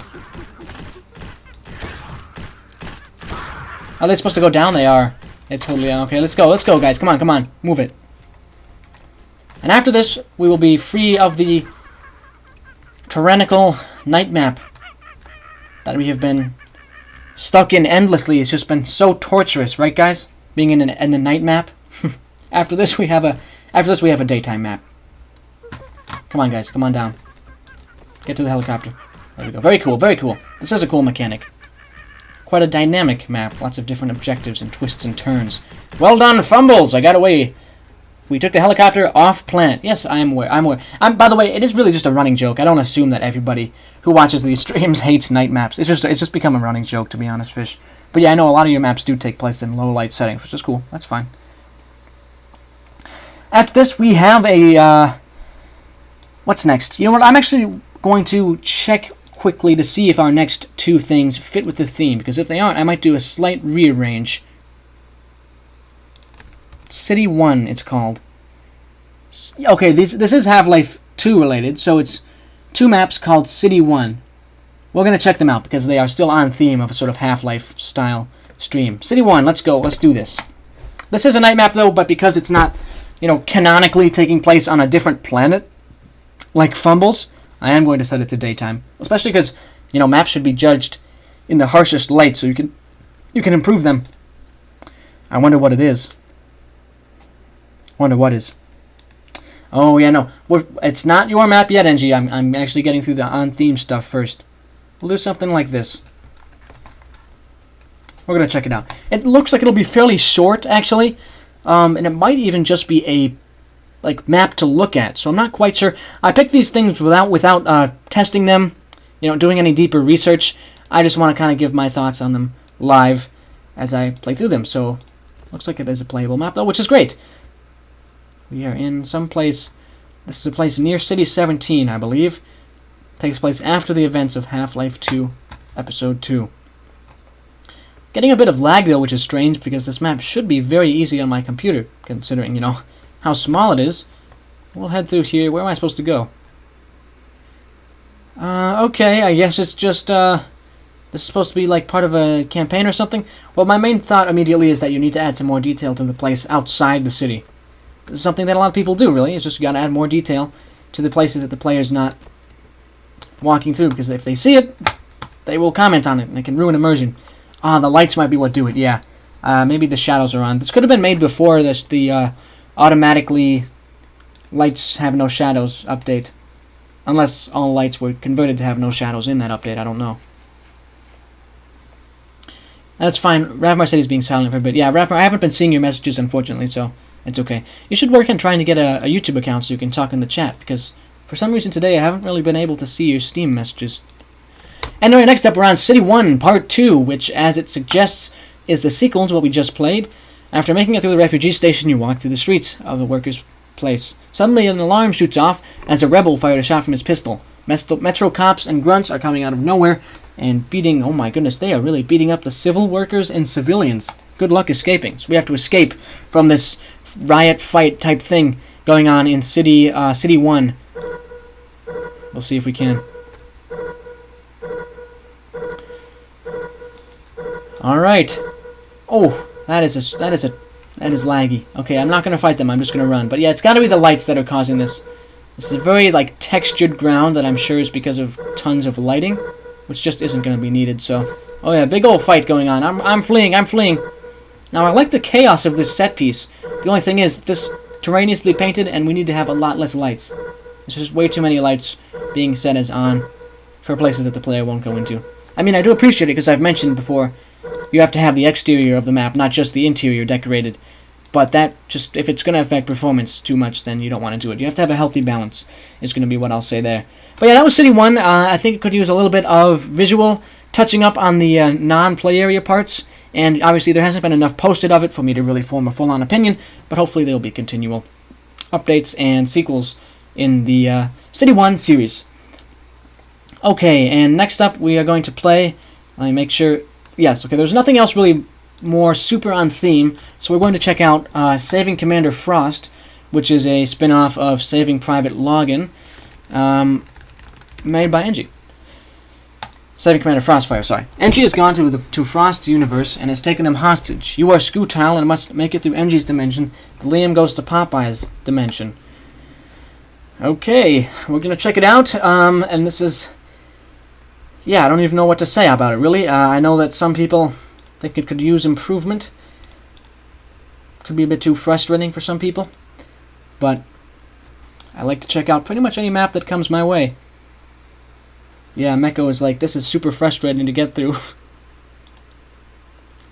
Speaker 1: Are they supposed to go down? They are. They totally are. Okay, let's go, guys. Come on, move it. And after this, we will be free of the tyrannical night map that we have been stuck in endlessly. It's just been so torturous, right, guys? Being in a night map. After this, we have a daytime map. Come on, guys. Come on down. Get to the helicopter. There we go. Very cool. Very cool. This is a cool mechanic. Quite a dynamic map. Lots of different objectives and twists and turns. Well done, Fumbles! I got away. We took the helicopter off planet. Yes, I'm aware. By the way, it is really just a running joke. I don't assume that everybody who watches these streams hates night maps. It's just become a running joke, to be honest, Fish. But yeah, I know a lot of your maps do take place in low light settings, which is cool. That's fine. After this, we have a... what's next? You know what? I'm actually going to check quickly to see if our next two things fit with the theme, because if they aren't, I might do a slight rearrange. City 1, it's called. Okay, this is Half-Life 2 related, so it's two maps called City 1. We're going to check them out, because they are still on theme of a sort of Half-Life style stream. City 1, let's go, let's do this. This is a night map, though, but because it's not, you know, canonically taking place on a different planet, like Fumbles, I am going to set it to daytime. Especially because, you know, maps should be judged in the harshest light, so you can improve them. I wonder what it is. Wonder what is. Oh, yeah, no. It's not your map yet, NG. I'm actually getting through the on-theme stuff first. We'll do something like this. We're going to check it out. It looks like it'll be fairly short, actually. And it might even just be a map to look at, so I'm not quite sure. I picked these things without testing them, you know, doing any deeper research. I just want to kind of give my thoughts on them live as I play through them. So, looks like it is a playable map, though, which is great. We are in some place. This is a place near City 17, I believe. Takes place after the events of Half-Life 2, Episode 2. Getting a bit of lag, though, which is strange, because this map should be very easy on my computer, considering, you know, how small it is. We'll head through here. Where am I supposed to go? Okay, I guess it's just, this is supposed to be like part of a campaign or something. Well, my main thought immediately is that you need to add some more detail to the place outside the city. This is something that a lot of people do, really. It's just you gotta add more detail to the places that the player's not walking through, because if they see it, they will comment on it, and they can ruin immersion. The lights might be what do it, yeah. Maybe the shadows are on. This could have been made before the automatically lights have no shadows update. Unless all lights were converted to have no shadows in that update, I don't know. That's fine. Ravmar said he's being silent for a bit. Yeah, Ravmar, I haven't been seeing your messages, unfortunately, so it's okay. You should work on trying to get a YouTube account so you can talk in the chat, because for some reason today I haven't really been able to see your Steam messages. Anyway, next up we're on City 1, Part 2, which, as it suggests, is the sequel to what we just played. After making it through the refugee station, you walk through the streets of the workers' place. Suddenly, an alarm shoots off as a rebel fired a shot from his pistol. Metro cops and grunts are coming out of nowhere and beating... Oh my goodness, they are really beating up the civil workers and civilians. Good luck escaping. So we have to escape from this riot fight type thing going on in City 1. We'll see if we can. Alright. Oh, that is laggy. Okay, I'm not gonna fight them, I'm just gonna run. But yeah, it's gotta be the lights that are causing this. This is a very, textured ground that I'm sure is because of tons of lighting, which just isn't gonna be needed, so... Oh yeah, big old fight going on. I'm fleeing. Now, I like the chaos of this set piece. The only thing is, this terrain needs to be painted, and we need to have a lot less lights. There's just way too many lights being set as on for places that the player won't go into. I mean, I do appreciate it, because I've mentioned before, you have to have the exterior of the map, not just the interior decorated. But that just, if it's going to affect performance too much, then you don't want to do it. You have to have a healthy balance, is going to be what I'll say there. But yeah, that was City 1. I think it could use a little bit of visual touching up on the non-play area parts. And obviously there hasn't been enough posted of it for me to really form a full-on opinion. But hopefully there will be continual updates and sequels in the City 1 series. Okay, and next up we are going to play... Let me make sure... Yes, okay, there's nothing else really more super on theme. So we're going to check out Saving Commander Frost, which is a spin-off of Saving Private Logan, made by NG. Saving Commander Frostfire, sorry. NG has gone to Frost's universe and has taken him hostage. You are Scutile and must make it through NG's dimension. Liam goes to Popeye's dimension. Okay, we're going to check it out, and this is... Yeah, I don't even know what to say about it, really. I know that some people think it could use improvement. Could be a bit too frustrating for some people. But I like to check out pretty much any map that comes my way. Yeah, Meko is like, this is super frustrating to get through.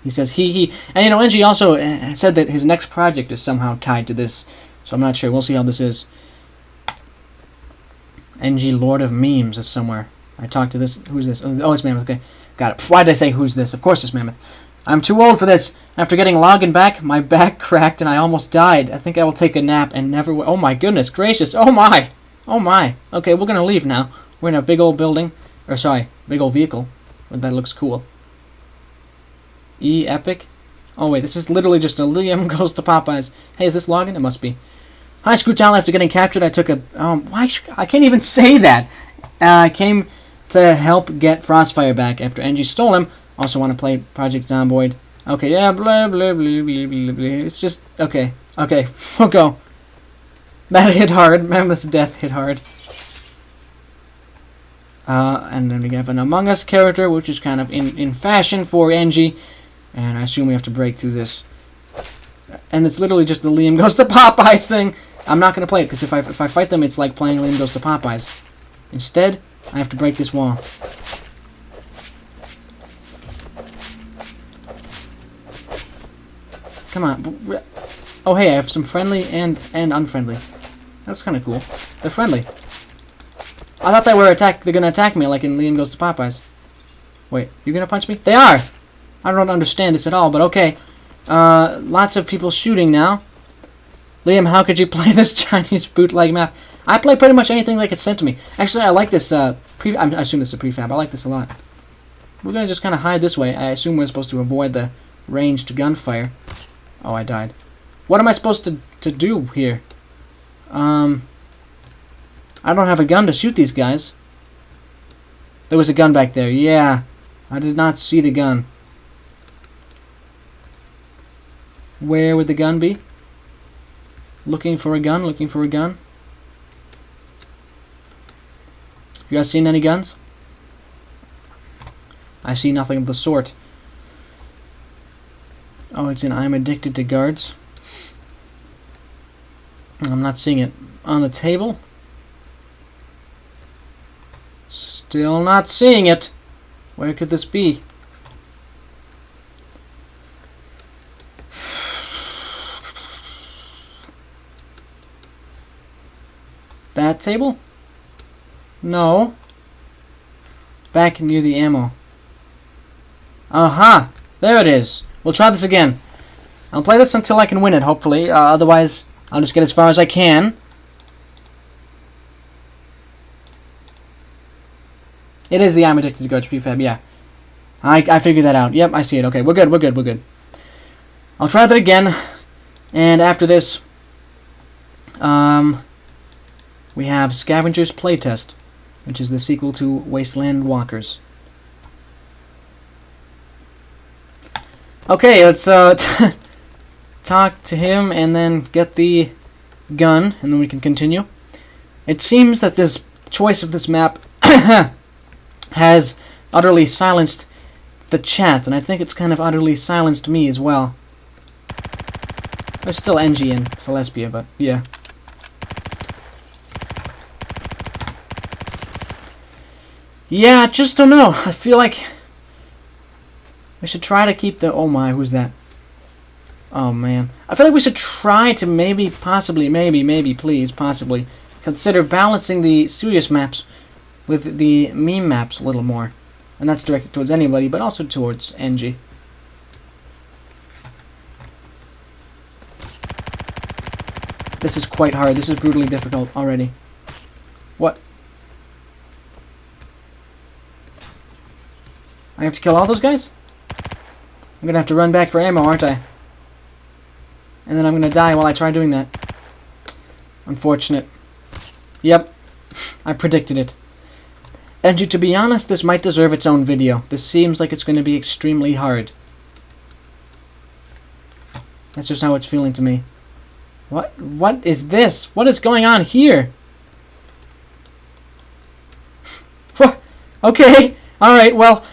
Speaker 1: He says he. And you know, NG also said that his next project is somehow tied to this. So I'm not sure. We'll see how this is. NG Lord of Memes is somewhere. I talked to this. Who's this? Oh, it's Mammoth. Okay. Got it. Why did I say who's this? Of course it's Mammoth. I'm too old for this. After getting Logan back, my back cracked and I almost died. I think I will take a nap and never... Oh my goodness gracious. Oh my. Oh my. Okay, we're going to leave now. We're in a big old building. Or sorry, big old vehicle. That looks cool. Epic. Oh wait, this is literally just a Liam goes to Popeyes. Hey, is this Logan? It must be. Hi, Screwtown. After getting captured, I took a... why? I can't even say that. I came to help get Frostfire back after NG stole him. Also want to play Project Zomboid. Okay, yeah, blah, blah, blah, blah, blah, blah. It's just... Okay, okay, we'll go. That hit hard. Mammoth's death hit hard. And then we have an Among Us character, which is kind of in fashion for NG. And I assume we have to break through this. And it's literally just the Liam Goes to Popeyes thing. I'm not going to play it, because if I fight them, it's like playing Liam Goes to Popeyes. Instead, I have to break this wall. Come on. Oh, hey, I have some friendly and unfriendly. That's kind of cool. They're friendly. I thought they were they're going to attack me like in Liam Goes to Popeyes. Wait, you going to punch me? They are! I don't understand this at all, but okay. Lots of people shooting now. Liam, how could you play this Chinese bootleg map? I play pretty much anything that gets sent to me. Actually, I like this, I assume this is a prefab. I like this a lot. We're going to just kind of hide this way. I assume we're supposed to avoid the ranged gunfire. Oh, I died. What am I supposed to do here? I don't have a gun to shoot these guys. There was a gun back there. Yeah. I did not see the gun. Where would the gun be? Looking for a gun, looking for a gun. You guys seen any guns? I see nothing of the sort. Oh, it's in I'm Addicted to Guards. I'm not seeing it. On the table? Still not seeing it. Where could this be? That table? No. Back near the ammo. Aha! There it is. We'll try this again. I'll play this until I can win it, hopefully. Otherwise, I'll just get as far as I can. It is the I'm Addicted to Guards prefab, yeah. I figured that out. Yep, I see it. Okay, we're good, we're good, we're good. I'll try that again. And after this, we have Scavengers Playtest, which is the sequel to Wasteland Walkers. Okay, let's talk to him and then get the gun, and then we can continue. It seems that this choice of this map has utterly silenced the chat, and I think it's kind of utterly silenced me as well. There's still NG and Celespia, but yeah. Yeah, I just don't know. I feel like we should try to keep the... Oh my, who's that? Oh man. I feel like we should try to maybe, possibly, maybe, please, possibly, consider balancing the serious maps with the meme maps a little more. And that's directed towards anybody, but also towards NG. This is quite hard. This is brutally difficult already. What? I have to kill all those guys? I'm gonna have to run back for ammo, aren't I? And then I'm gonna die while I try doing that. Unfortunate. Yep, I predicted it. And to be honest, this might deserve its own video. This seems like it's gonna be extremely hard. That's just how it's feeling to me. What is this? What is going on here? Okay, alright, well,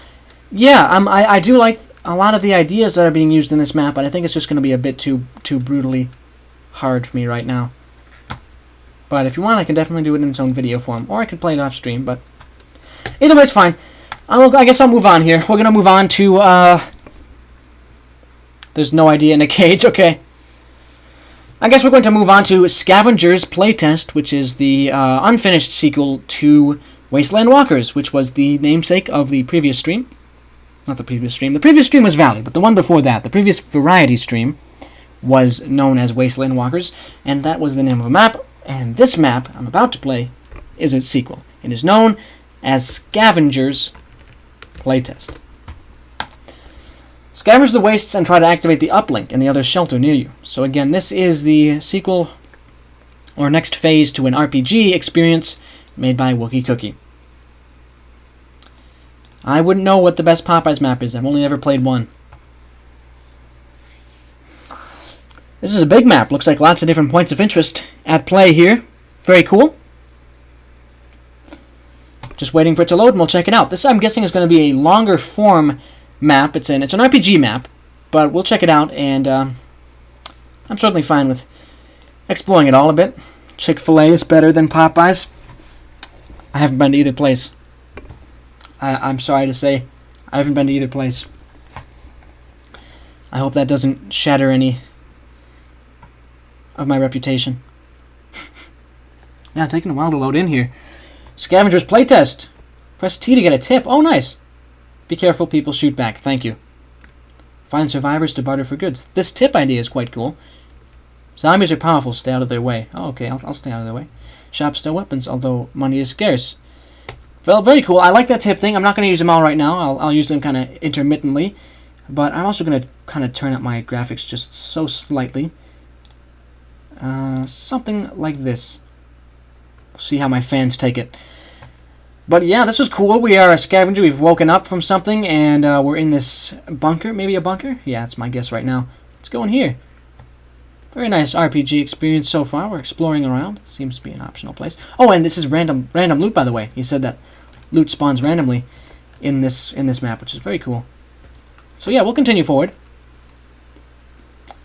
Speaker 1: yeah, I do like a lot of the ideas that are being used in this map, but I think it's just going to be a bit too brutally hard for me right now. But if you want, I can definitely do it in its own video form, or I can play it off stream, but either way, it's fine. I guess I'll move on here. We're going to move on to, there's no idea in a cage, okay. I guess we're going to move on to Scavengers playtest, which is the unfinished sequel to Wasteland Walkers, which was the namesake of the previous stream. Not the previous stream. The previous stream was Valley, but the one before that, the previous variety stream, was known as Wasteland Walkers, and that was the name of a map. And this map I'm about to play is its sequel. It is known as Scavengers playtest. Scavenge the wastes and try to activate the uplink in the other shelter near you. So again, this is the sequel or next phase to an RPG experience made by Wookie Cookie. I wouldn't know what the best Popeyes map is. I've only ever played one. This is a big map. Looks like lots of different points of interest at play here. Very cool. Just waiting for it to load and we'll check it out. This, I'm guessing, is going to be a longer form map. It's an RPG map, but we'll check it out, and I'm certainly fine with exploring it all a bit. Chick-fil-A is better than Popeyes. I haven't been to either place. I'm sorry to say, I haven't been to either place. I hope that doesn't shatter any of my reputation. Yeah, taking a while to load in here. Scavengers playtest. Press T to get a tip. Oh, nice. Be careful, people shoot back. Thank you. Find survivors to barter for goods. This tip idea is quite cool. Zombies are powerful. Stay out of their way. Oh, okay. I'll stay out of their way. Shop sell weapons, although money is scarce. Well, very cool. I like that tip thing. I'm not going to use them all right now. I'll use them kind of intermittently. But I'm also going to kind of turn up my graphics just so slightly. Something like this. See how my fans take it. But yeah, this is cool. We are a scavenger. We've woken up from something, and we're in this bunker. Maybe a bunker? Yeah, that's my guess right now. Let's go in here. Very nice RPG experience so far. We're exploring around. Seems to be an optional place. Oh, and this is random loot, by the way. He said that loot spawns randomly in this map, which is very cool. So yeah, we'll continue forward.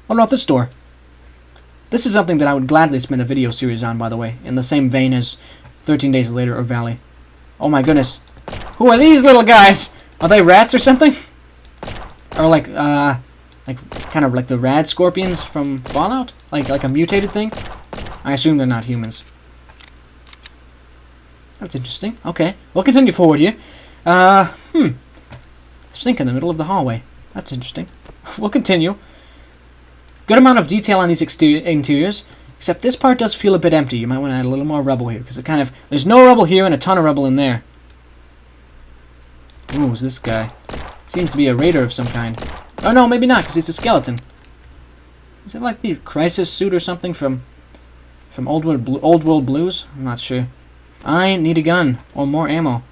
Speaker 1: What about this door? This is something that I would gladly spend a video series on, by the way, in the same vein as 13 Days Later or Valley. Oh my goodness. Who are these little guys? Are they rats or something? Or like kind of like the rad scorpions from Fallout? Like a mutated thing? I assume they're not humans. That's interesting. Okay, we'll continue forward here. Sink in the middle of the hallway. That's interesting. We'll continue. Good amount of detail on these interiors, except this part does feel a bit empty. You might want to add a little more rubble here, because there's no rubble here and a ton of rubble in there. Ooh, who's this guy? Seems to be a raider of some kind. Oh no, maybe not, because he's a skeleton. Is it like the crisis suit or something from Old World Blues? I'm not sure. I need a gun, or more ammo.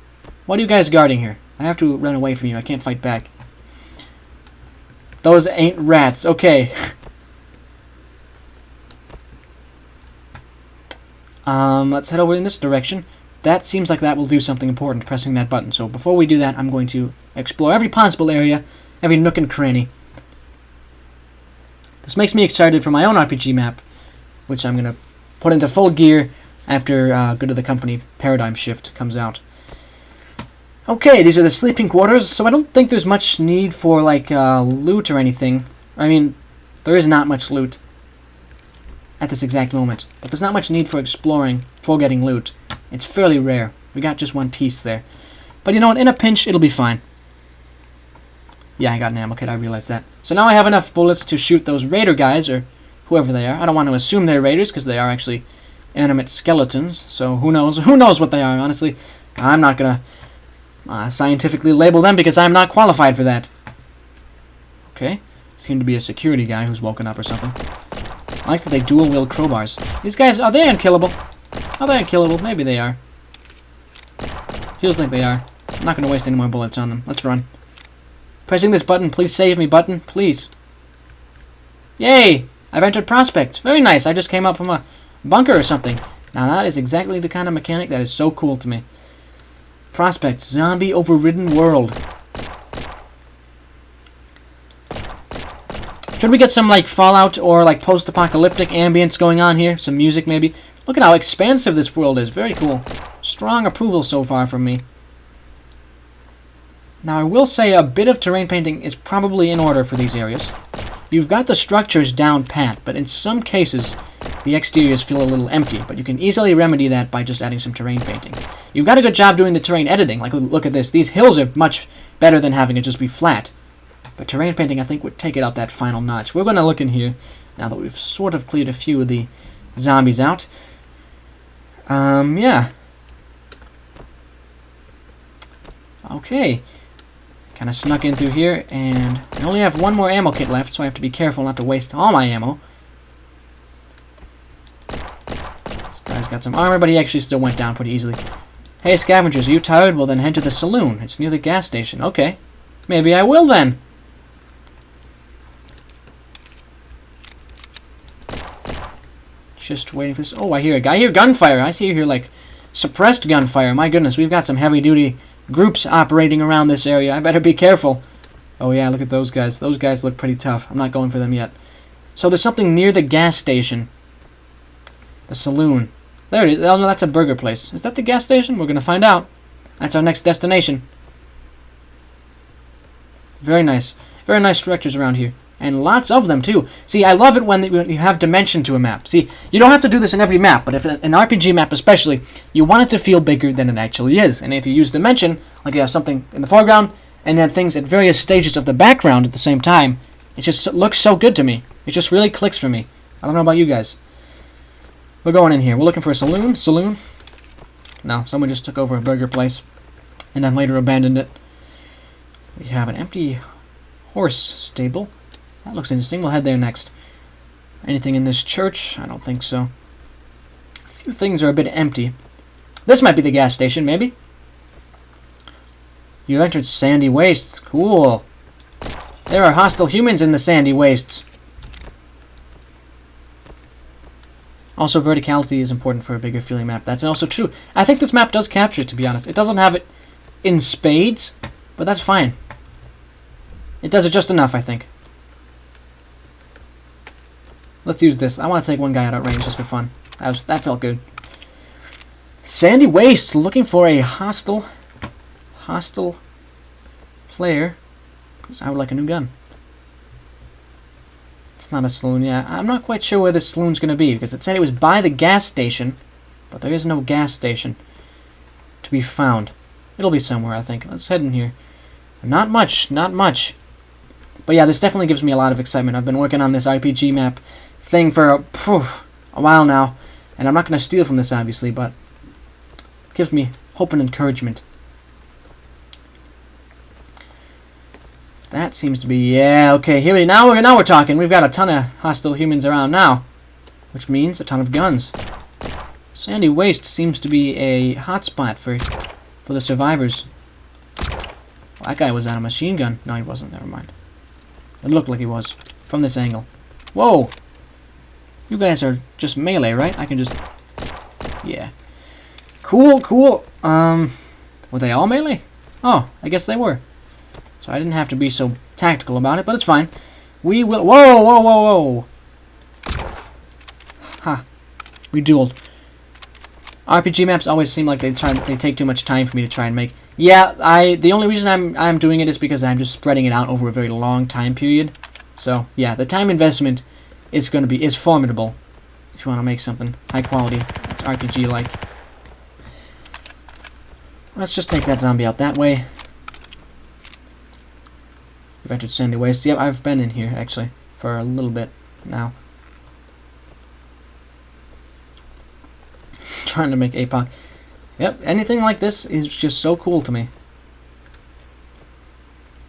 Speaker 1: What are you guys guarding here? I have to run away from you. I can't fight back. Those ain't rats. Okay. Let's head over in this direction. That seems like that will do something important, pressing that button. So before we do that, I'm going to explore every possible area, every nook and cranny. This makes me excited for my own RPG map, which I'm going to put into full gear after Good of the Company Paradigm Shift comes out. Okay, these are the sleeping quarters, so I don't think there's much need for, like, loot or anything. I mean, there is not much loot at this exact moment, but there's not much need for exploring for getting loot. It's fairly rare. We got just one piece there. But you know what, in a pinch, it'll be fine. Yeah, I got an ammo kit, I realized that. So now I have enough bullets to shoot those raider guys, or whoever they are. I don't want to assume they're raiders, because they are actually animate skeletons, so who knows? Who knows what they are, honestly. I'm not gonna scientifically label them, because I'm not qualified for that. Okay. Seem to be a security guy who's woken up or something. I like that they dual-wield crowbars. These guys, are they unkillable? Are they unkillable? Maybe they are. Feels like they are. I'm not going to waste any more bullets on them. Let's run. Pressing this button. Please save me, button. Please. Yay! I've entered Prospect. Very nice. I just came up from a bunker or something. Now that is exactly the kind of mechanic that is so cool to me. Prospect. Zombie overridden world. Should we get some like Fallout or like post-apocalyptic ambience going on here? Some music maybe? Look at how expansive this world is. Very cool. Strong approval so far from me. Now I will say a bit of terrain painting is probably in order for these areas. You've got the structures down pat, but in some cases the exteriors feel a little empty, but you can easily remedy that by just adding some terrain painting. You've got a good job doing the terrain editing. Like, look at this. These hills are much better than having it just be flat. But terrain painting, I think, would take it up that final notch. We're going to look in here, now that we've sort of cleared a few of the zombies out. Yeah. Okay. Kind of snuck in through here, and I only have one more ammo kit left, so I have to be careful not to waste all my ammo. This guy's got some armor, but he actually still went down pretty easily. Hey, Scavengers, are you tired? Well, then head to the saloon. It's near the gas station. Okay. Maybe I will, then. Just waiting for this. Oh, I hear a guy. I hear gunfire. I see you hear, like, suppressed gunfire. My goodness, we've got some heavy-duty groups operating around this area. I better be careful. Oh, yeah, look at those guys. Those guys look pretty tough. I'm not going for them yet. So there's something near the gas station. The saloon. There it is. Oh, no, that's a burger place. Is that the gas station? We're going to find out. That's our next destination. Very nice. Very nice structures around here. And lots of them, too. See, I love it when you have dimension to a map. See, you don't have to do this in every map, but if an RPG map especially, you want it to feel bigger than it actually is. And if you use dimension, like you have something in the foreground, and then things at various stages of the background at the same time, it just looks so good to me. It just really clicks for me. I don't know about you guys. We're going in here. We're looking for a saloon. Saloon? No, someone just took over a burger place, and then later abandoned it. We have an empty horse stable. That looks interesting. We'll head there next. Anything in this church? I don't think so. A few things are a bit empty. This might be the gas station, maybe. You entered sandy wastes. Cool. There are hostile humans in the sandy wastes. Also, verticality is important for a bigger feeling map. That's also true. I think this map does capture it, to be honest. It doesn't have it in spades, but that's fine. It does it just enough, I think. Let's use this. I want to take one guy out at range just for fun. That felt good. Sandy Wastes, looking for a hostile player. Because I would like a new gun. It's not a saloon, yeah. I'm not quite sure where this saloon's going to be, because it said it was by the gas station, but there is no gas station to be found. It'll be somewhere, I think. Let's head in here. Not much, not much. But yeah, this definitely gives me a lot of excitement. I've been working on this RPG map thing for a while now, and I'm not going to steal from this, obviously, but it gives me hope and encouragement. That seems to be, yeah, okay, here now we're talking. We've got a ton of hostile humans around now, which means a ton of guns. Sandy Waste seems to be a hotspot for the survivors. Well, that guy was on a machine gun. No, he wasn't. Never mind. It looked like he was from this angle. Whoa! You guys are just melee, right? I can just... Yeah. Cool, cool. Were they all melee? Oh, I guess they were. So I didn't have to be so tactical about it, but it's fine. We will... Whoa, whoa, whoa, whoa! Ha. We dueled. RPG maps always seem like they take too much time for me to try and make. Yeah, the only reason I'm doing it is because I'm just spreading it out over a very long time period. So, yeah, the time investment is formidable if you want to make something high quality that's RPG-like. Let's just take that zombie out that way. We've entered Sandy Waste. Yep, I've been in here, actually, for a little bit now. Trying to make APOC. Yep, anything like this is just so cool to me.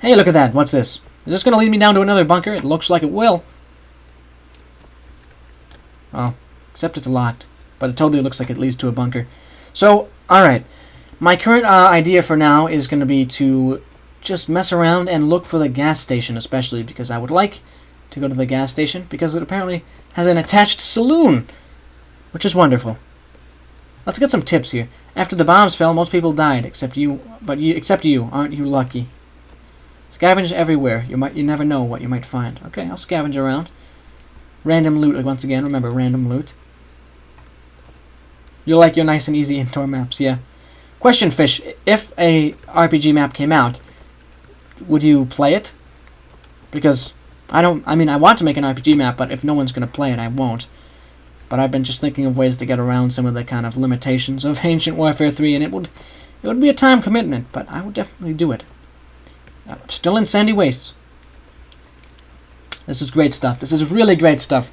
Speaker 1: Hey, look at that. What's this? Is this going to lead me down to another bunker? It looks like it will. Oh, except it's locked. But it totally looks like it leads to a bunker. So, alright. My current idea for now is going to be to just mess around and look for the gas station, especially because I would like to go to the gas station because it apparently has an attached saloon, which is wonderful. Let's get some tips here. After the bombs fell, most people died, except you. Except you, aren't you lucky? Scavenge everywhere. You never know what you might find. Okay, I'll scavenge around. Random loot, once again. Remember, random loot. You like your nice and easy indoor maps, yeah. Question, Fish. If a RPG map came out, would you play it? Because I want to make an RPG map, but if no one's going to play it, I won't. But I've been just thinking of ways to get around some of the kind of limitations of Ancient Warfare 3, and it would be a time commitment, but I would definitely do it. Still in Sandy Wastes. This is great stuff. This is really great stuff.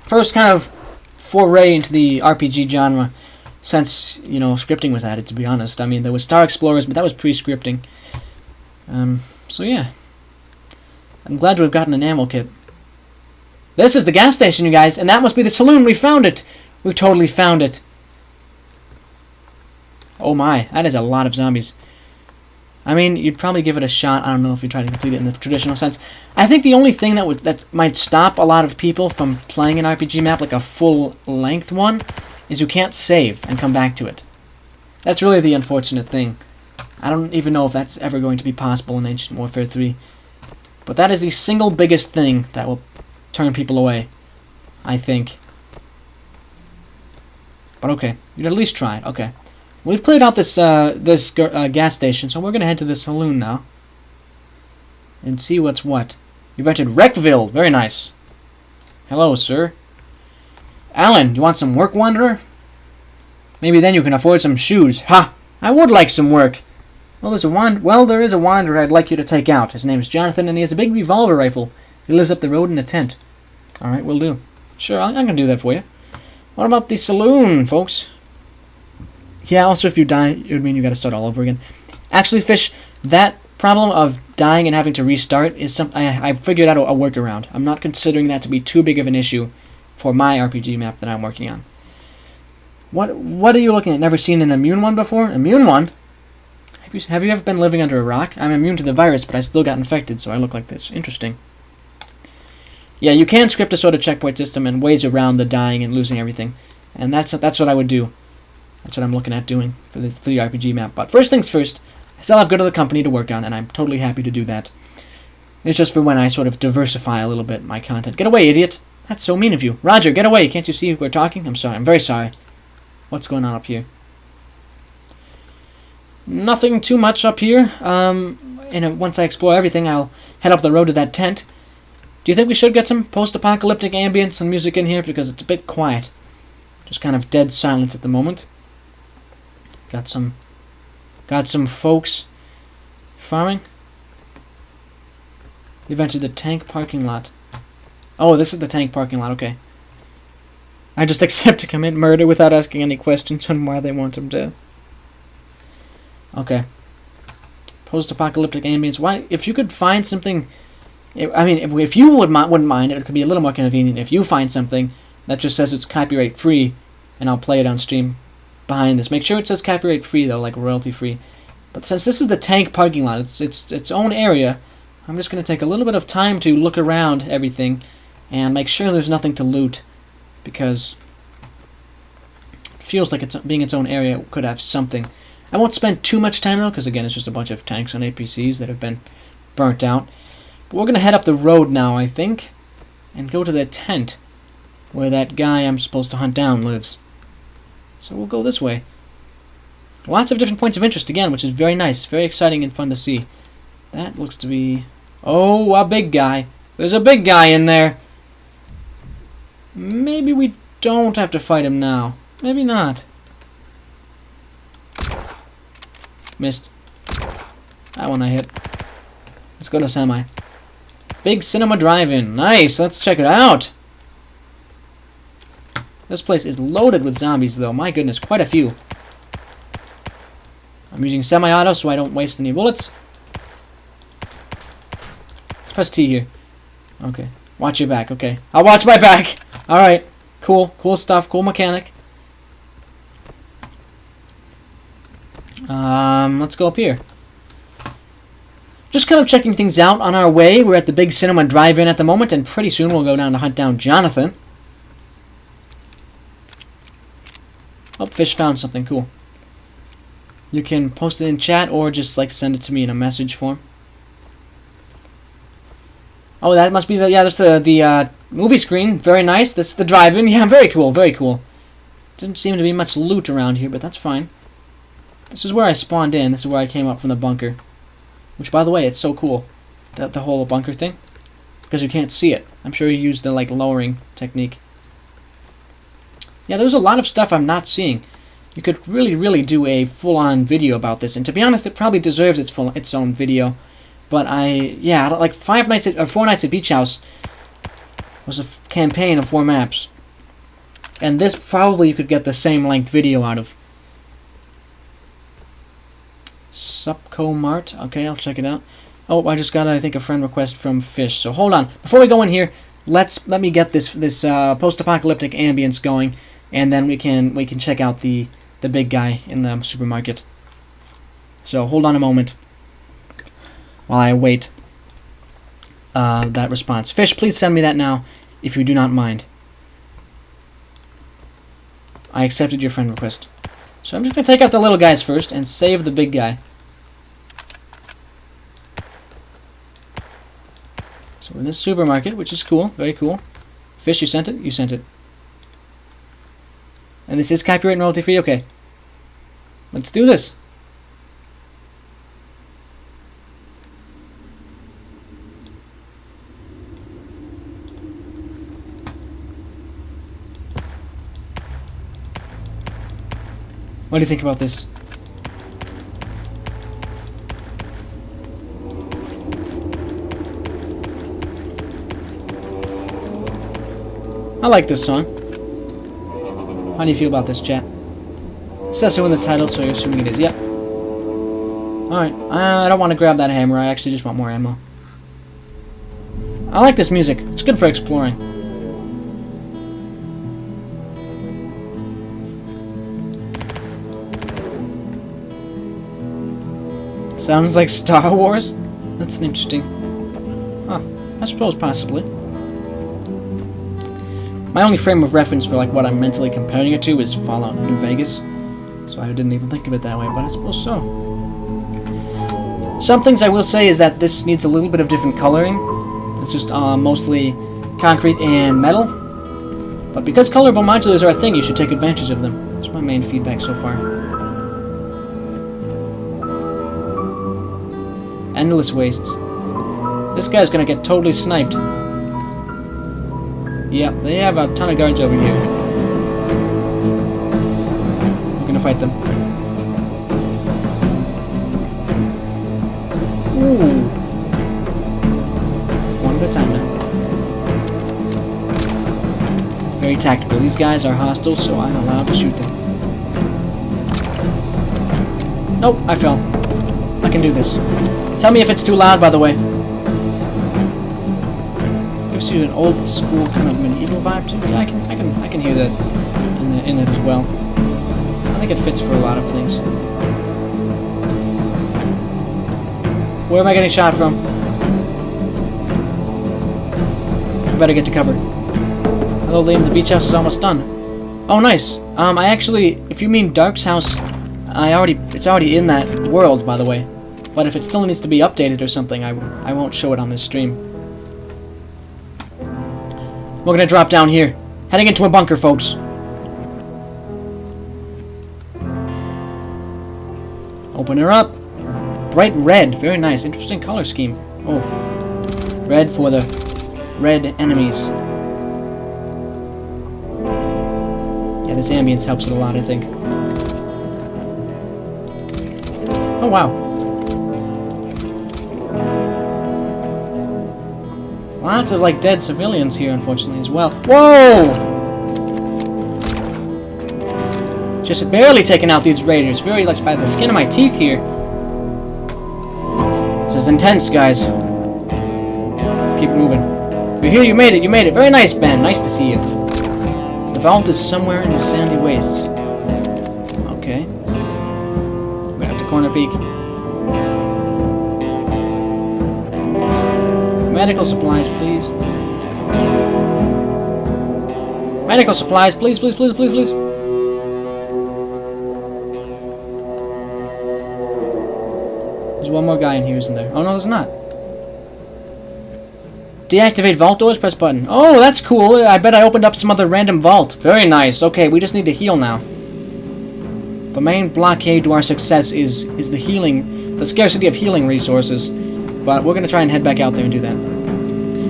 Speaker 1: First kind of foray into the RPG genre since, scripting was added, to be honest. I mean, there was Star Explorers, but that was pre-scripting. So yeah. I'm glad to have gotten an ammo kit. This is the gas station, you guys, and that must be the saloon. We found it. We totally found it. Oh my, that is a lot of zombies. I mean, you'd probably give it a shot. I don't know if you try to complete it in the traditional sense. I think the only thing that might stop a lot of people from playing an RPG map, like a full-length one, is you can't save and come back to it. That's really the unfortunate thing. I don't even know if that's ever going to be possible in Ancient Warfare 3. But that is the single biggest thing that will turn people away, I think. But okay, you'd at least try it. Okay. We've cleared out this gas station, so we're going to head to the saloon now. And see what's what. You've entered Wreckville. Very nice. Hello, sir. Alan, you want some work, Wanderer? Maybe then you can afford some shoes. Ha! I would like some work. Well, there is a Wanderer I'd like you to take out. His name's Jonathan, and he has a big revolver rifle. He lives up the road in a tent. Alright, will do. Sure, I'm going to do that for you. What about the saloon, folks? Yeah, also if you die, it would mean you got to start all over again. Actually, Fish, that problem of dying and having to restart is something I figured out a workaround. I'm not considering that to be too big of an issue for my RPG map that I'm working on. What are you looking at? Never seen an immune one before? Immune one? Have you ever been living under a rock? I'm immune to the virus, but I still got infected, so I look like this. Interesting. Yeah, you can script a sort of checkpoint system and ways around the dying and losing everything. And that's what I would do. That's what I'm looking at doing for the 3 RPG map. But first things first, I still have Go to the Company to work on, and I'm totally happy to do that. It's just for when I sort of diversify a little bit my content. Get away, idiot! That's so mean of you. Roger, get away! Can't you see we're talking? I'm sorry. I'm very sorry. What's going on up here? Nothing too much up here. Once I explore everything, I'll head up the road to that tent. Do you think we should get some post-apocalyptic ambience and music in here? Because it's a bit quiet. Just kind of dead silence at the moment. Got some folks farming. We've entered the tank parking lot. Oh, this is the tank parking lot, okay. I just accept to commit murder without asking any questions on why they want him to. Okay. Post-apocalyptic ambience. Why, if you could find something... I mean, if you wouldn't mind, it could be a little more convenient if you find something that just says it's copyright-free, and I'll play it on stream behind this. Make sure it says copyright-free, though, like royalty-free. But since this is the tank parking lot, it's its own area, I'm just going to take a little bit of time to look around everything and make sure there's nothing to loot, because it feels like it's being its own area it could have something. I won't spend too much time, though, because, again, it's just a bunch of tanks and APCs that have been burnt out. But we're going to head up the road now, I think, and go to the tent where that guy I'm supposed to hunt down lives. So we'll go this way. Lots of different points of interest again, which is very nice, very exciting and fun to see. That looks to be... Oh, a big guy. There's a big guy in there. Maybe we don't have to fight him now. Maybe not. Missed. That one I hit. Let's go to Semi. Big Cinema Drive-In. Nice, let's check it out. This place is loaded with zombies, though. My goodness, quite a few. I'm using semi-auto so I don't waste any bullets. Let's press T here. Okay. Watch your back. Okay. I'll watch my back. Alright. Cool. Cool stuff. Cool mechanic. Let's go up here. Just kind of checking things out on our way. We're at the big cinema drive-in at the moment, and pretty soon we'll go down to hunt down Jonathan. Oh, Fish found something cool. You can post it in chat or just like send it to me in a message form. Oh, that must be the, yeah, that's the movie screen. Very nice. That's the drive-in. Yeah, very cool, very cool. Doesn't seem to be much loot around here, but that's fine. This is where I spawned in. This is where I came up from the bunker. Which, by the way, it's so cool. The whole bunker thing. Because you can't see it. I'm sure you used the, like, lowering technique. Yeah, there's a lot of stuff I'm not seeing. You could really do a full-on video about this. And to be honest, it probably deserves its own video. But yeah, like 4 nights at Beach House was a campaign of 4 maps. And this probably you could get the same length video out of. Supco Mart. Okay, I'll check it out. Oh, I just got, I think, a friend request from Fish. So hold on. Before we go in here, let me get this post-apocalyptic ambience going, and then we can check out the big guy in the supermarket. So hold on a moment while I await that response. Fish, please send me that now, if you do not mind. I accepted your friend request. So I'm just going to take out the little guys first and save the big guy. So we're in this supermarket, which is cool. Very cool. Fish, you sent it? You sent it. And this is copyright and royalty free? Okay. Let's do this. What do you think about this? I like this song. How do you feel about this, chat? It says so in the title, so you're assuming it is. Yep. Alright, I don't want to grab that hammer. I actually just want more ammo. I like this music. It's good for exploring. Sounds like Star Wars? That's an interesting... Huh. I suppose possibly. My only frame of reference for like what I'm mentally comparing it to is Fallout New Vegas. So I didn't even think of it that way, but I suppose so. Some things I will say is that this needs a little bit of different coloring. It's just mostly concrete and metal. But because colorable modulars are a thing, you should take advantage of them. That's my main feedback so far. Endless wastes. This guy's gonna get totally sniped. Yep, they have a ton of guards over here. We're gonna fight them. Ooh. One at a time now. Very tactical. These guys are hostile, so I'm allowed to shoot them. Nope, I fell. I can do this. Tell me if it's too loud, by the way. Gives you an old school kind of medieval vibe too. Yeah, I can hear that in it as well. I think it fits for a lot of things. Where am I getting shot from? I better get to cover. Hello, Liam. The beach house is almost done. Oh, nice. I actually, if you mean Dark's house, it's already in that world, by the way. But if it still needs to be updated or something, I won't show it on this stream. We're gonna drop down here. Heading into a bunker, folks. Open her up. Bright red. Very nice. Interesting color scheme. Oh. Red for the red enemies. Yeah, this ambience helps it a lot, I think. Oh, wow. Lots of, like, dead civilians here, unfortunately, as well. Whoa! Just barely taking out these raiders. Very, like, by the skin of my teeth here. This is intense, guys. keep moving. You're here, you made it, you made it. Very nice, Ben. Nice to see you. The vault is somewhere in the sandy wastes. Okay. We're at the corner peak. Medical supplies, please. Medical supplies, please, please, please, please, please. There's one more guy in here, isn't there? Oh, no, there's not. Deactivate vault doors, press button. Oh, that's cool. I bet I opened up some other random vault. Very nice. Okay, we just need to heal now. The main blockade to our success is the healing, the scarcity of healing resources. But we're going to try and head back out there and do that.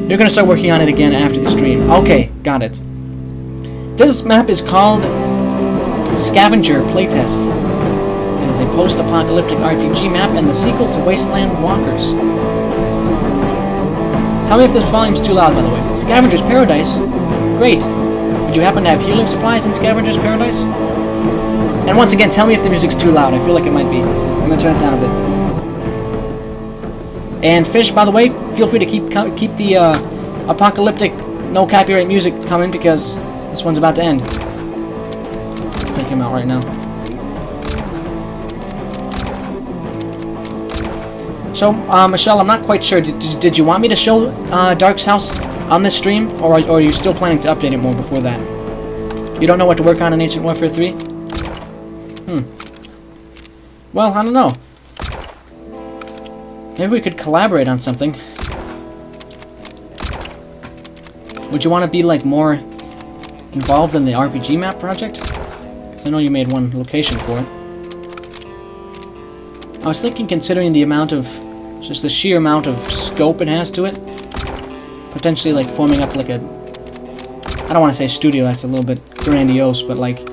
Speaker 1: You're going to start working on it again after the stream. Okay, got it. This map is called Scavenger Playtest. It is a post-apocalyptic RPG map and the sequel to Wasteland Walkers. Tell me if this volume's too loud, by the way. Scavenger's Paradise? Great. Did you happen to have healing supplies in Scavenger's Paradise? And once again, tell me if the music's too loud. I feel like it might be. I'm going to turn it down a bit. And Fish, by the way, feel free to keep the apocalyptic, no copyright music coming because this one's about to end. Let's take him out right now. So, Michelle, I'm not quite sure. Did you want me to show Dark's house on this stream, or are you still planning to update it more before that? You don't know what to work on in Ancient Warfare 3? Well, I don't know. Maybe we could collaborate on something. Would you want to be, like, more involved in the RPG map project? Because I know you made one location for it. I was thinking, considering the amount of, just the sheer amount of scope it has to it, potentially, like, forming up, like, a, I don't want to say studio, that's a little bit grandiose, but, like,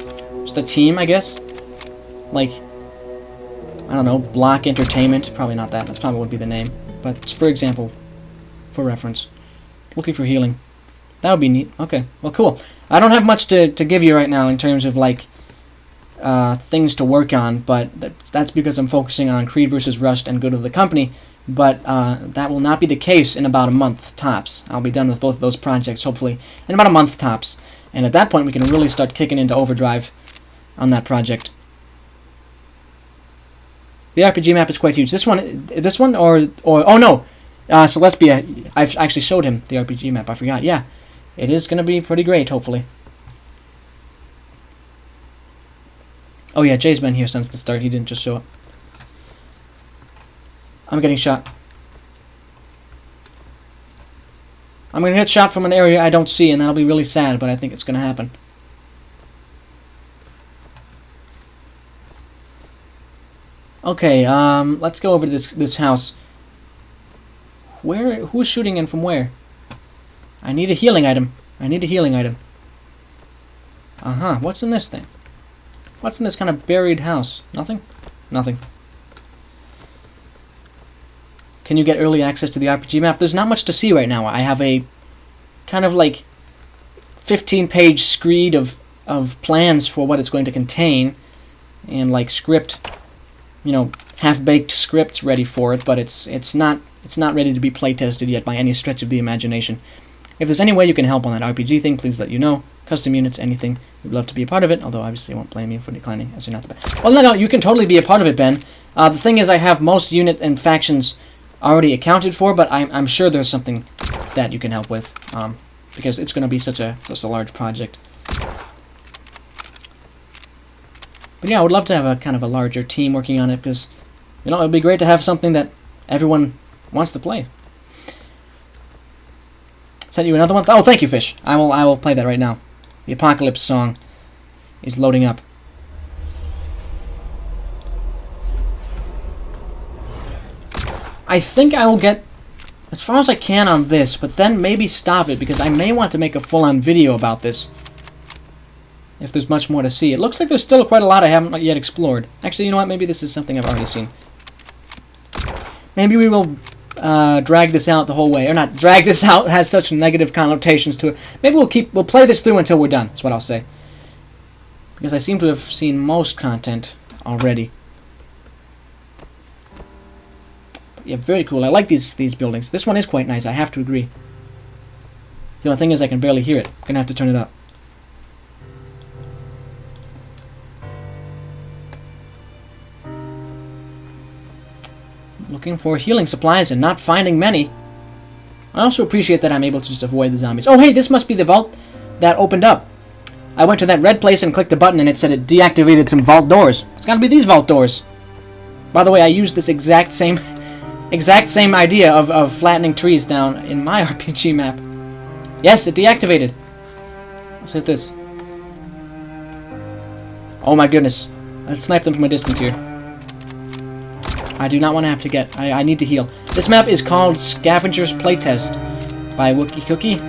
Speaker 1: just a team, I guess? Like, I don't know, Block Entertainment, probably not that, that's probably would be the name, but, for example, for reference, looking for healing. That would be neat. Okay, well, cool. I don't have much to give you right now in terms of, like, things to work on, but that's because I'm focusing on Creed vs. Rust and Good of the Company, but that will not be the case in about a month, tops. I'll be done with both of those projects, hopefully, in about a month, tops. And at that point, we can really start kicking into overdrive on that project. The RPG map is quite huge. This one, or oh no, Celestia, I've actually showed him the RPG map, I forgot, yeah. It is going to be pretty great, hopefully. Oh yeah, Jay's been here since the start. He didn't just show up. I'm getting shot. I'm going to get shot from an area I don't see, and that'll be really sad, but I think it's going to happen. Okay, let's go over to this house. Who's shooting in from where? I need a healing item. I need a healing item. Uh-huh, what's in this thing? What's in this kind of buried house? Nothing? Nothing. Can you get early access to the RPG map? There's not much to see right now. I have a kind of like 15-page screed of plans for what it's going to contain, and like script, you know, half-baked scripts ready for it, but it's not ready to be playtested yet by any stretch of the imagination. If there's any way you can help on that RPG thing, please let you know. Custom units, anything. We'd love to be a part of it, although obviously I won't blame you for declining, as you're not the best. Well, no, you can totally be a part of it, Ben. The thing is, I have most unit and factions already accounted for, but I'm sure there's something that you can help with, because it's going to be such a large project. But yeah, I would love to have a kind of a larger team working on it, because, you know, it would be great to have something that everyone wants to play. Sent you another one? Oh, thank you, Fish. I will play that right now. The Apocalypse song is loading up. I think I will get as far as I can on this, but then maybe stop it, because I may want to make a full-on video about this if there's much more to see. It looks like there's still quite a lot I haven't yet explored. Actually, you know what? Maybe this is something I've already seen. Maybe we will drag this out the whole way. Or not, drag this out has such negative connotations to it. Maybe we'll play this through until we're done, that's what I'll say. Because I seem to have seen most content already. But yeah, very cool. I like these buildings. This one is quite nice, I have to agree. The only thing is I can barely hear it. I'm gonna have to turn it up. Looking for healing supplies and not finding many. I also appreciate that I'm able to just avoid the zombies. Oh, hey, this must be the vault that opened up. I went to that red place and clicked a button and it said it deactivated some vault doors. It's gotta be these vault doors. By the way, I used this exact same idea of flattening trees down in my RPG map. Yes, it deactivated. Let's hit this. Oh my goodness. Let's snipe them from a distance here. I do not want to have to get... I need to heal. This map is called Scavengers Playtest by Wookie Cookie.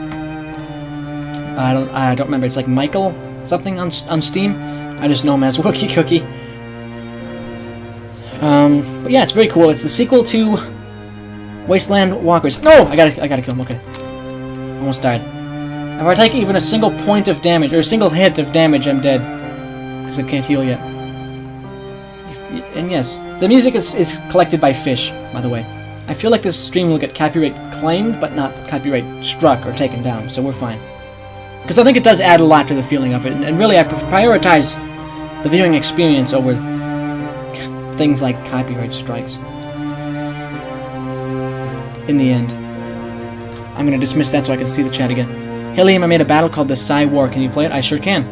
Speaker 1: I don't remember. It's like Michael something on Steam. I just know him as Wookie Cookie. But yeah, it's very cool. It's the sequel to Wasteland Walkers. No! I gotta kill him. Okay. Almost died. If I take even a single point of damage, or a single hit of damage, I'm dead. Because I can't heal yet. And yes, the music is collected by Fish, by the way. I feel like this stream will get copyright claimed, but not copyright struck or taken down, so we're fine. Because I think it does add a lot to the feeling of it, and really I prioritize the viewing experience over things like copyright strikes. In the end. I'm going to dismiss that so I can see the chat again. Helium, I made a battle called the Psy War. Can you play it? I sure can.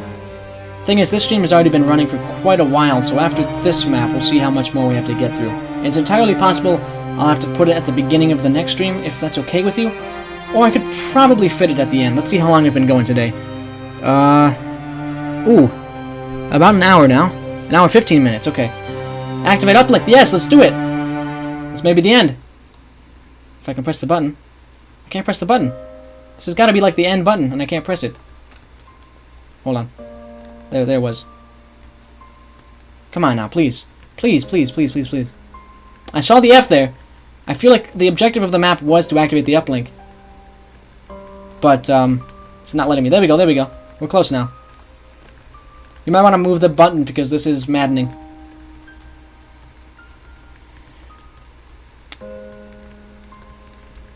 Speaker 1: Thing is, this stream has already been running for quite a while, so after this map, we'll see how much more we have to get through. It's entirely possible I'll have to put it at the beginning of the next stream, if that's okay with you. Or I could probably fit it at the end. Let's see how long I've been going today. About an hour now. An hour and 15 minutes, okay. Activate uplink. Yes, let's do it. This may be the end. If I can press the button. I can't press the button. This has got to be like the end button, and I can't press it. Hold on. There it was. Come on now, please. Please, please, please, please, please. I saw the F there. I feel like the objective of the map was to activate the uplink. But, it's not letting me. There we go, there we go. We're close now. You might want to move the button because this is maddening.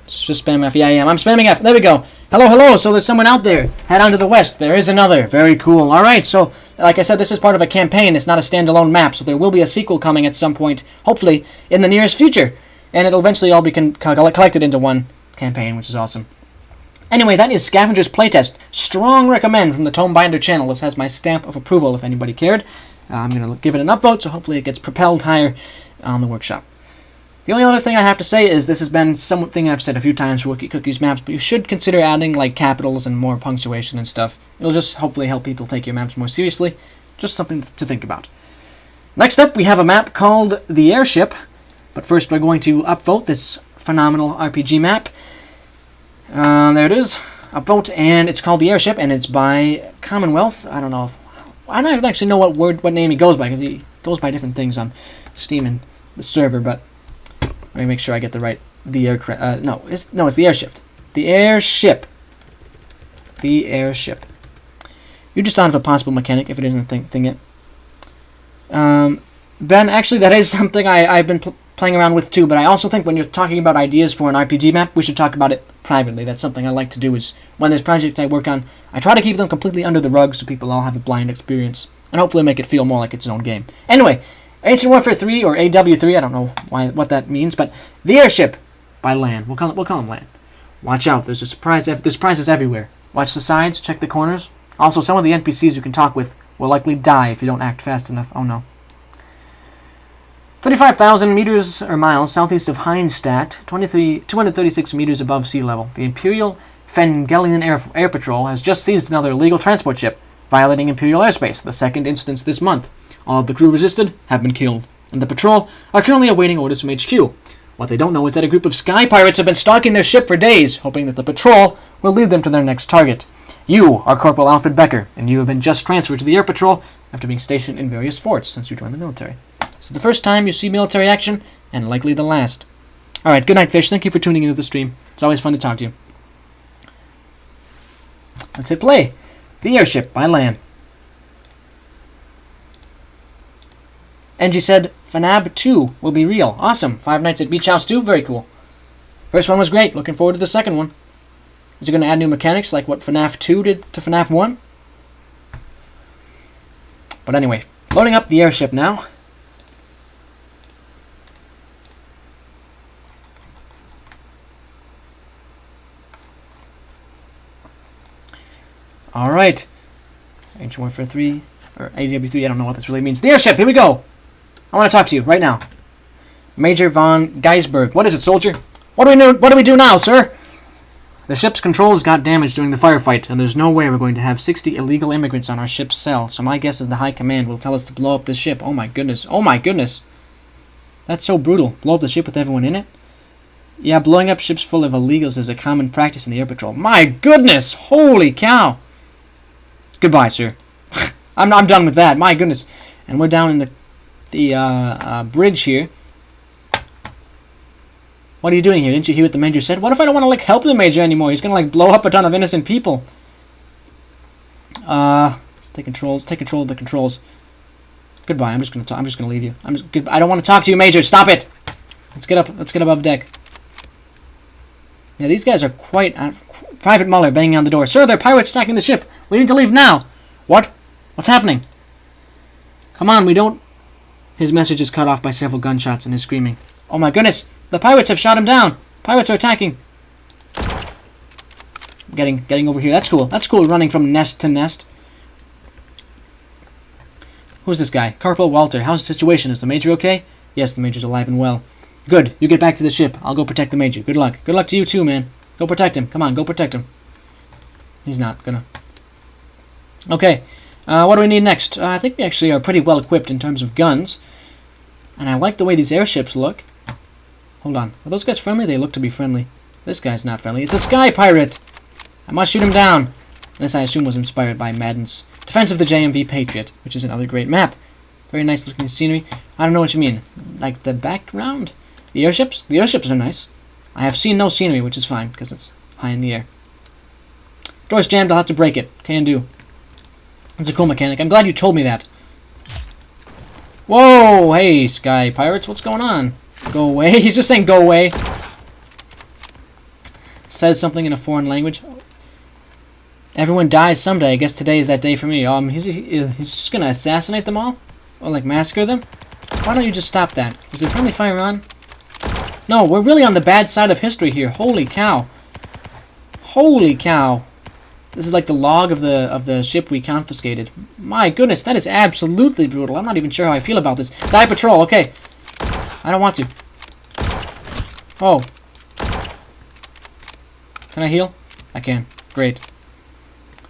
Speaker 1: Just spam F. Yeah, I am. I'm spamming F. There we go. Hello, hello. So there's someone out there. Head on to the west. There is another. Very cool. All right. So, like I said, this is part of a campaign. It's not a standalone map. So there will be a sequel coming at some point, hopefully, in the nearest future. And it'll eventually all be collected into one campaign, which is awesome. Anyway, that is Scavengers Playtest. Strong recommend from the Tomebinder channel. This has my stamp of approval if anybody cared. I'm going to give it an upvote, so hopefully it gets propelled higher on the workshop. The only other thing I have to say is this has been something I've said a few times for Wookie Cookie's maps, but you should consider adding like capitals and more punctuation and stuff. It'll just hopefully help people take your maps more seriously. Just something to think about. Next up, we have a map called the Airship, but first we're going to upvote this phenomenal RPG map. There it is, upvote, and it's called the Airship, and it's by Commonwealth. I don't even actually know what name he goes by, because he goes by different things on Steam and the server, but let me make sure I get the right. The aircraft. No, it's the Airship. The Airship. The Airship. You just thought of a possible mechanic if it isn't a thing yet. Ben, actually, that is something I've been playing around with too. But I also think when you're talking about ideas for an RPG map, we should talk about it privately. That's something I like to do. Is when there's projects I work on, I try to keep them completely under the rug so people all have a blind experience and hopefully make it feel more like its own game. Anyway. Ancient Warfare 3, or AW3, I don't know what that means, but the Airship by Land. We'll call him Land. Watch out, there's surprises everywhere. Watch the sides, check the corners. Also, some of the NPCs you can talk with will likely die if you don't act fast enough. Oh no. 35,000 meters or miles southeast of Heinstadt, 236 meters above sea level. The Imperial Fengelian Air Patrol has just seized another illegal transport ship, violating Imperial airspace, the second instance this month. All of the crew resisted have been killed, and the patrol are currently awaiting orders from HQ. What they don't know is that a group of sky pirates have been stalking their ship for days, hoping that the patrol will lead them to their next target. You are Corporal Alfred Becker, and you have been just transferred to the Air Patrol after being stationed in various forts since you joined the military. This is the first time you see military action, and likely the last. Alright, good night, Fish. Thank you for tuning into the stream. It's always fun to talk to you. Let's hit play. The Airship by Land. NG said, FNAB 2 will be real. Awesome. 5 Nights at Beach House 2, very cool. First one was great. Looking forward to the second one. Is it going to add new mechanics like what FNAF 2 did to FNAF 1? But anyway, loading up the airship now. Alright. Ancient Warfare 3, or AW3, I don't know what this really means. The airship, here we go! I want to talk to you, right now. Major von Geisberg. What is it, soldier? What do we do now, sir? The ship's controls got damaged during the firefight, and there's no way we're going to have 60 illegal immigrants on our ship's cell, so my guess is the High Command will tell us to blow up this ship. Oh my goodness. Oh my goodness. That's so brutal. Blow up the ship with everyone in it? Yeah, blowing up ships full of illegals is a common practice in the air patrol. My goodness! Holy cow! Goodbye, sir. I'm done with that. My goodness. And we're down in the bridge here. What are you doing here? Didn't you hear what the Major said? What if I don't want to, like, help the Major anymore? He's gonna, like, blow up a ton of innocent people. Let's take control. Let's take control of the controls. Goodbye. I'm just gonna leave you. I don't want to talk to you, Major. Stop it. Let's get up. Let's get above deck. Yeah, these guys are quite... Private Muller banging on the door. Sir, there are pirates attacking the ship. We need to leave now. What? What's happening? Come on, we don't... His message is cut off by several gunshots and his screaming. Oh my goodness! The pirates have shot him down! Pirates are attacking! Getting over here. That's cool. That's cool, running from nest to nest. Who's this guy? Corporal Walter. How's the situation? Is the Major okay? Yes, the Major's alive and well. Good. You get back to the ship. I'll go protect the Major. Good luck. Good luck to you too, man. Go protect him. Come on, go protect him. He's not gonna. Okay. What do we need next? I think we actually are pretty well equipped in terms of guns. And I like the way these airships look. Hold on. Are those guys friendly? They look to be friendly. This guy's not friendly. It's a sky pirate! I must shoot him down. This, I assume, was inspired by Madden's Defense of the JMV Patriot, which is another great map. Very nice looking scenery. I don't know what you mean. Like the background? The airships? The airships are nice. I have seen no scenery, which is fine, because it's high in the air. Door's jammed, I'll have to break it. Can do. It's a cool mechanic. I'm glad you told me that. Whoa! Hey, Sky Pirates, what's going on? Go away. He's just saying go away. Says something in a foreign language. Everyone dies someday. I guess today is that day for me. He's just gonna assassinate them all? Or, like, massacre them? Why don't you just stop that? Is the friendly fire on? No, we're really on the bad side of history here. Holy cow. Holy cow. This is like the log of the ship we confiscated. My goodness, that is absolutely brutal. I'm not even sure how I feel about this. Die patrol, okay. I don't want to. Oh. Can I heal? I can. Great.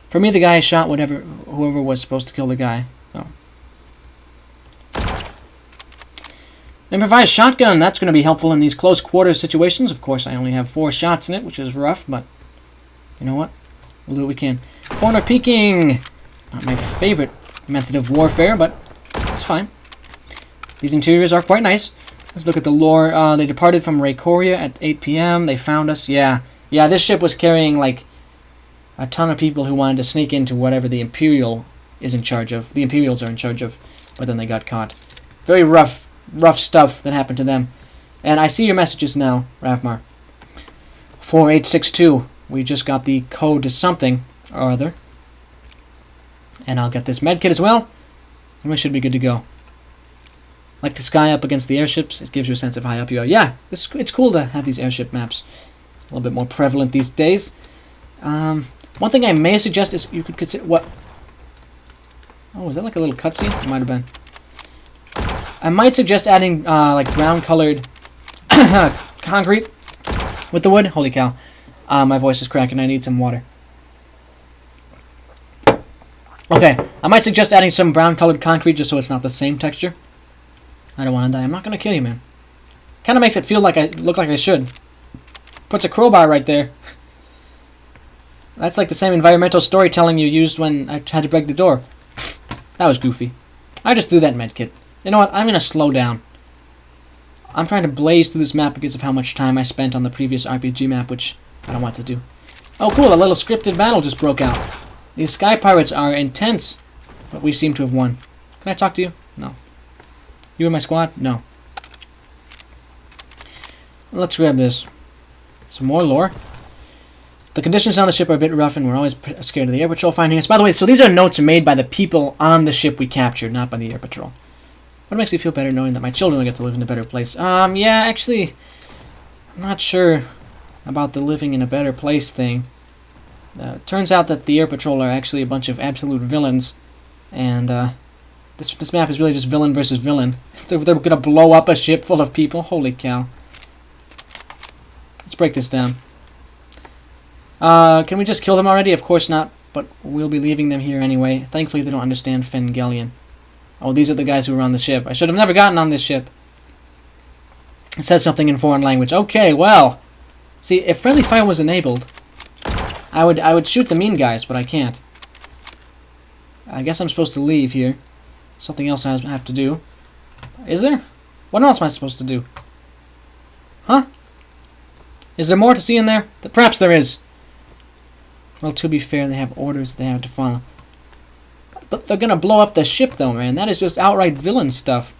Speaker 1: For me, the guy shot whoever was supposed to kill the guy. Oh. Improvised shotgun. That's going to be helpful in these close quarters situations. Of course, I only have 4 shots in it, which is rough, but you know what? We'll do what we can. Corner peeking. Not my favorite method of warfare, but it's fine. These interiors are quite nice. Let's look at the lore. They departed from Raycoria at 8 p.m. They found us. Yeah, this ship was carrying, like, a ton of people who wanted to sneak into whatever the Imperial is in charge of. The Imperials are in charge of, but then they got caught. Very rough stuff that happened to them. And I see your messages now, Ravmar. 4862. We just got the code to something or other. And I'll get this medkit as well. And we should be good to go. Like the sky up against the airships, it gives you a sense of how up you are. Yeah, it's cool to have these airship maps. A little bit more prevalent these days. One thing I may suggest is you could consider... What? Oh, was that like a little cutscene? It might have been. I might suggest adding, like, brown-colored concrete with the wood. Holy cow. My voice is cracking. I need some water. Okay, I might suggest adding some brown-colored concrete just so it's not the same texture. I don't want to die. I'm not going to kill you, man. Kind of makes it feel like I look like I should. Puts a crowbar right there. That's like the same environmental storytelling you used when I had to break the door. That was goofy. I just threw that medkit. You know what? I'm going to slow down. I'm trying to blaze through this map because of how much time I spent on the previous RPG map, which I don't want to do. Oh, cool. A little scripted battle just broke out. These sky pirates are intense, but we seem to have won. Can I talk to you? No. You in my squad? No. Let's grab this. Some more lore. The conditions on the ship are a bit rough, and we're always scared of the air patrol finding us. By the way, so these are notes made by the people on the ship we captured, not by the air patrol. What makes me feel better knowing that my children will get to live in a better place? Yeah, actually, I'm not sure about the living in a better place thing. Turns out that the air patrol are actually a bunch of absolute villains, and this map is really just villain versus villain. They're gonna blow up a ship full of people. Holy cow! Let's break this down. Can we just kill them already? Of course not, but we'll be leaving them here anyway. Thankfully, they don't understand Fengelian. Oh, these are the guys who were on the ship. I should have never gotten on this ship. It says something in foreign language. Okay, well, see, if friendly fire was enabled, I would shoot the mean guys, but I can't. I guess I'm supposed to leave here. Something else I have to do. Is there? What else am I supposed to do? Huh? Is there more to see in there? Perhaps there is. Well, to be fair, they have orders they have to follow. But they're gonna blow up the ship, though, man. That is just outright villain stuff.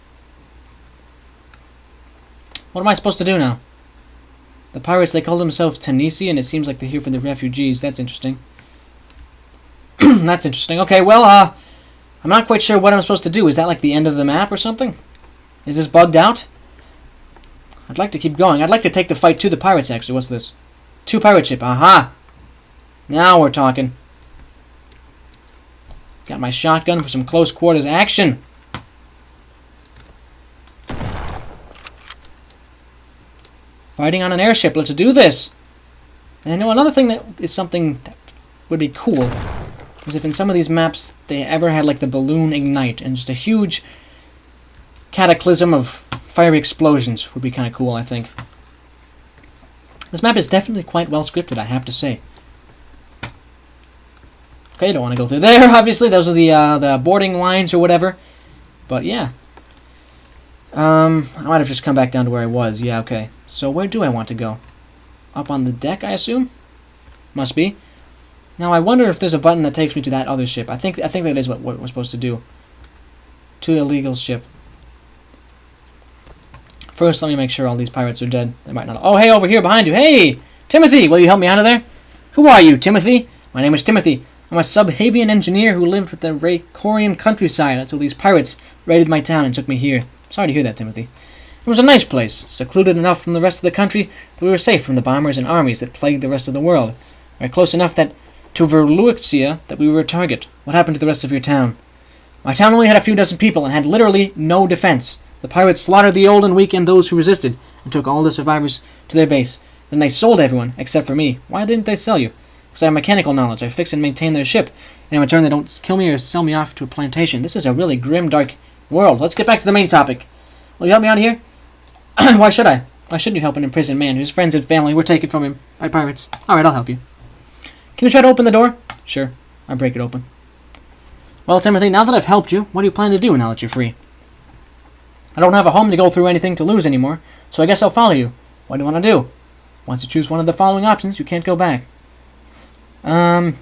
Speaker 1: What am I supposed to do now? The pirates, they call themselves Tanisi, and it seems like they're here for the refugees. That's interesting. That's interesting. Okay, well, I'm not quite sure what I'm supposed to do. Is that like the end of the map or something? Is this bugged out? I'd like to keep going. I'd like to take the fight to the pirates, actually. What's this? 2 pirate ship. Aha! Now we're talking. Got my shotgun for some close quarters action. Fighting on an airship. Let's do this. And I know another thing that is something that would be cool is if in some of these maps they ever had like the balloon ignite and just a huge cataclysm of fiery explosions would be kind of cool, I think. This map is definitely quite well scripted, I have to say. Okay, don't want to go through there, obviously. Those are the boarding lines or whatever. But yeah. I might have just come back down to where I was. Yeah, okay. So where do I want to go? Up on the deck, I assume? Must be. Now I wonder if there's a button that takes me to that other ship. I think that is what we're supposed to do. To illegal ship. First, let me make sure all these pirates are dead. They might not. Oh, hey, over here behind you. Hey, Timothy, will you help me out of there? Who are you, Timothy? My name is Timothy. I'm a Subhavian engineer who lived with the Raycorian countryside until these pirates raided my town and took me here. Sorry to hear that, Timothy. It was a nice place, secluded enough from the rest of the country that we were safe from the bombers and armies that plagued the rest of the world. We were close enough that to Verluxia that we were a target. What happened to the rest of your town? My town only had a few dozen people and had literally no defense. The pirates slaughtered the old and weak and those who resisted, and took all the survivors to their base. Then they sold everyone, except for me. Why didn't they sell you? Because I have mechanical knowledge. I fix and maintain their ship, and in return they don't kill me or sell me off to a plantation. This is a really grim, dark world. Let's get back to the main topic. Will you help me out of here? Why should I? Why shouldn't you help an imprisoned man whose friends and family were taken from him by pirates? Alright, I'll help you. Can you try to open the door? Sure. I'll break it open. Well, Timothy, now that I've helped you, what do you plan to do now that you're free? I don't have a home to go through, anything to lose anymore, so I guess I'll follow you. What do you want to do? Once you choose one of the following options, you can't go back. I'll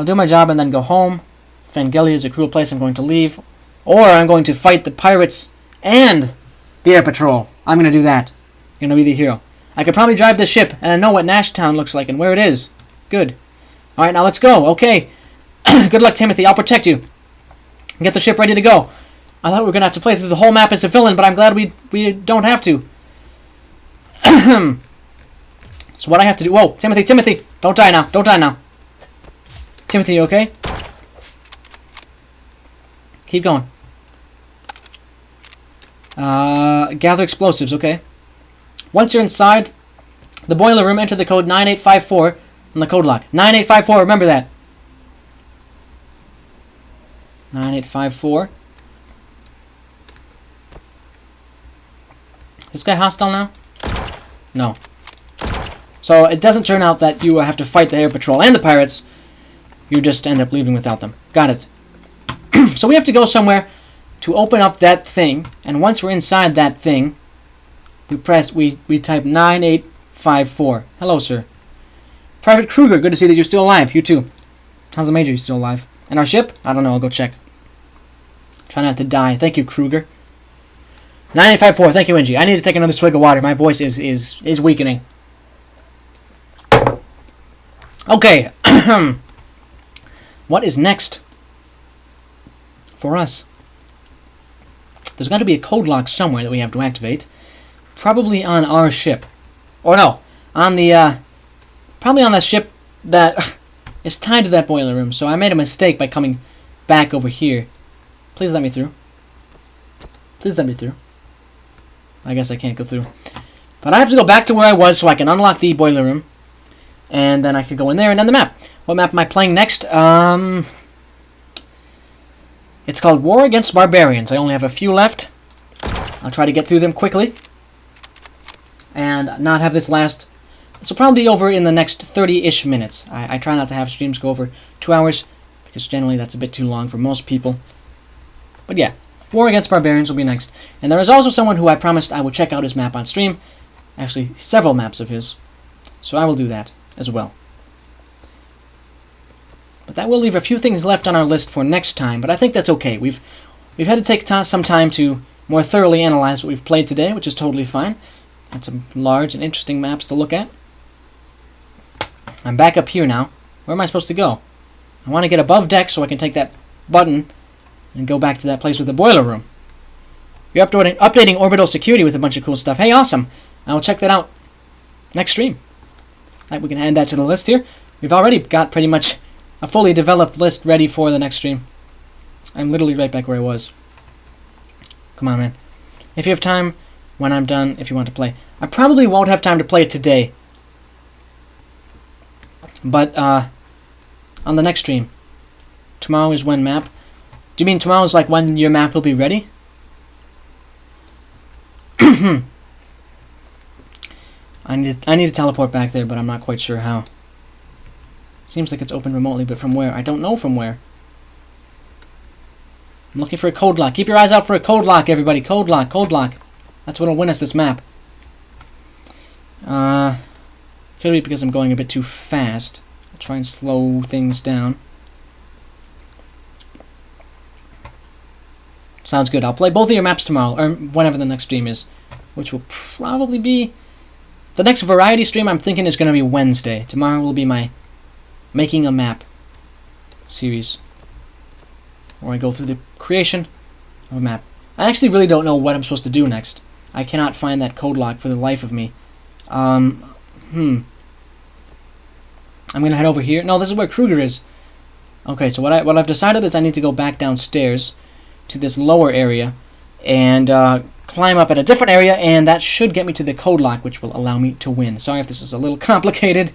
Speaker 1: do my job and then go home. Fengelia is a cruel place I'm going to leave. Or I'm going to fight the pirates and the air patrol. I'm going to do that. I'm going to be the hero. I could probably drive this ship, and I know what Nashtown looks like and where it is. Good. Alright, now let's go. Okay. Good luck, Timothy. I'll protect you. Get the ship ready to go. I thought we were going to have to play through the whole map as a villain, but I'm glad we don't have to. So what I have to do... Whoa, Timothy, don't die now, don't die now. Timothy, you okay? Keep going. Gather explosives, okay. Once you're inside the boiler room, enter the code 9854 on the code lock. 9854, remember that. 9854. Is this guy hostile now? No. So it doesn't turn out that you have to fight the air patrol and the pirates. You just end up leaving without them. Got it. So we have to go somewhere to open up that thing, and once we're inside that thing, we type 9854. Hello, sir. Private Kruger, good to see that you're still alive. You too. How's the Major? You still alive? And our ship? I don't know. I'll go check. Try not to die. Thank you, Kruger. 9854. Thank you, Angie. I need to take another swig of water. My voice is weakening. Okay. What is next for us? There's got to be a code lock somewhere that we have to activate. Probably on our ship. Or no, on the, probably on that ship that is tied to that boiler room. So I made a mistake by coming back over here. Please let me through. Please let me through. I guess I can't go through. But I have to go back to where I was so I can unlock the boiler room. And then I can go in there and end the map. What map am I playing next? It's called War Against Barbarians. I only have a few left. I'll try to get through them quickly. And not have this last... This will probably be over in the next 30-ish minutes. I try not to have streams go over 2 hours, because generally that's a bit too long for most people. But yeah, War Against Barbarians will be next. And there is also someone who I promised I would check out his map on stream. Actually, several maps of his. So I will do that as well. But that will leave a few things left on our list for next time, but I think that's okay. We've had to take some time to more thoroughly analyze what we've played today, which is totally fine. Got some large and interesting maps to look at. I'm back up here now. Where am I supposed to go? I want to get above deck so I can take that button and go back to that place with the boiler room. You're updating orbital security with a bunch of cool stuff. Hey, awesome! I will check that out next stream. Right, we can add that to the list here. We've already got pretty much a fully developed list ready for the next stream. I'm literally right back where I was. Come on, man. If you have time, when I'm done, if you want to play. I probably won't have time to play it today. But, on the next stream. Tomorrow is when map. Do you mean tomorrow is like when your map will be ready? I need to teleport back there, but I'm not quite sure how. Seems like it's open remotely, but from where? I don't know from where. I'm looking for a code lock. Keep your eyes out for a code lock, everybody. Code lock, code lock. That's what'll win us this map. Could be because I'm going a bit too fast. I'll try and slow things down. Sounds good. I'll play both of your maps tomorrow, or whenever the next stream is, which will probably be... The next variety stream I'm thinking is going to be Wednesday. Tomorrow will be my Making a Map series, where I go through the creation of a map. I actually really don't know what I'm supposed to do next. I cannot find that code lock for the life of me. I'm going to head over here. No, this is where Kruger is. Okay, so what I've decided is I need to go back downstairs to this lower area and climb up at a different area, and that should get me to the code lock, which will allow me to win. Sorry if this is a little complicated.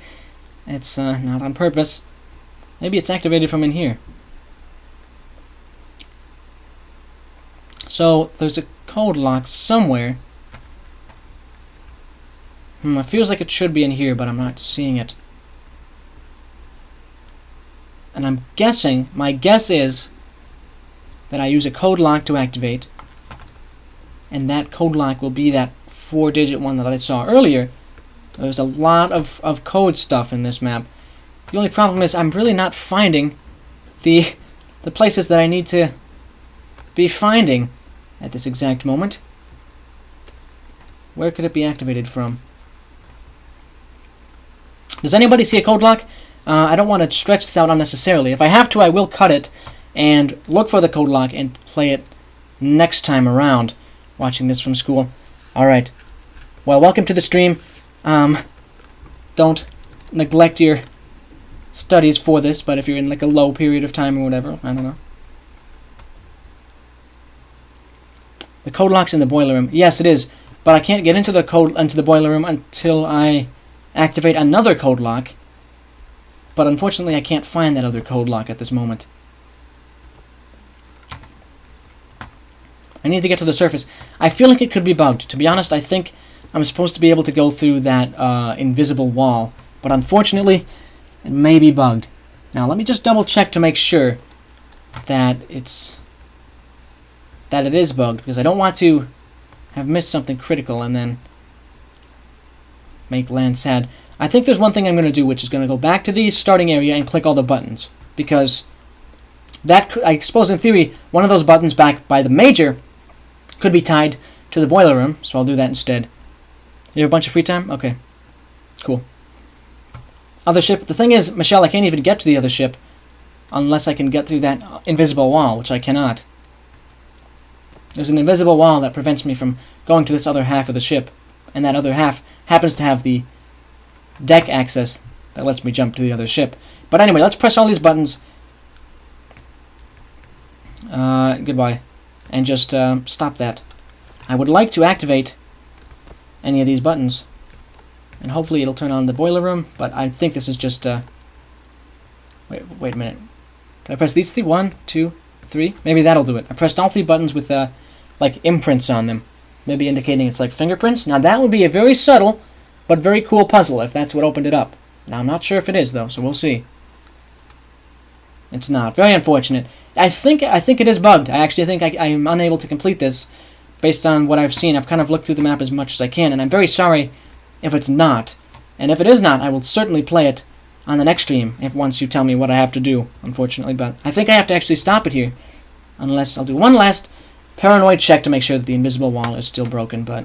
Speaker 1: It's not on purpose. Maybe it's activated from in here. So there's a code lock somewhere. It feels like it should be in here, but I'm not seeing it. And I'm guessing, my guess is that I use a code lock to activate, and that code lock will be that 4-digit one that I saw earlier. There's a lot of code stuff in this map. The only problem is I'm really not finding the places that I need to be finding at this exact moment. Where could it be activated from? Does anybody see a code lock? I don't want to stretch this out unnecessarily. If I have to, I will cut it and look for the code lock and play it next time around, watching this from school. Alright. Well, welcome to the stream. Don't neglect your studies for this, but if you're in like a low period of time or whatever, I don't know. The code lock's in the boiler room. Yes, it is, but I can't get into the boiler room until I activate another code lock. But unfortunately, I can't find that other code lock at this moment. I need to get to the surface. I feel like it could be bugged. To be honest, I think I'm supposed to be able to go through that invisible wall, but unfortunately, it may be bugged. Now, let me just double check to make sure that it is bugged, because I don't want to have missed something critical and then make land sad. I think there's one thing I'm going to do, which is going to go back to the starting area and click all the buttons, because that I suppose in theory one of those buttons back by the major could be tied to the boiler room, so I'll do that instead. You have a bunch of free time? Okay. Cool. other ship. The thing is, Michelle, I can't even get to the other ship unless I can get through that invisible wall, which I cannot. There's an invisible wall that prevents me from going to this other half of the ship, and that other half happens to have the deck access that lets me jump to the other ship. But anyway, let's press all these buttons. Goodbye. And just stop that. I would like to activate any of these buttons, and hopefully it'll turn on the boiler room, but I think this is just... Wait a minute. Can I press these three? 1, 2, 3? Maybe that'll do it. I pressed all 3 buttons with, like, imprints on them. Maybe indicating it's like fingerprints. Now that would be a very subtle, but very cool puzzle if that's what opened it up. Now I'm not sure if it is, though, so we'll see. It's not. Very unfortunate. I think it is bugged. I actually think I'm unable to complete this based on what I've seen. I've kind of looked through the map as much as I can, and I'm very sorry if it's not. And if it is not, I will certainly play it on the next stream, if once you tell me what I have to do, unfortunately. But I think I have to actually stop it here, unless I'll do one last paranoid check to make sure that the invisible wall is still broken, but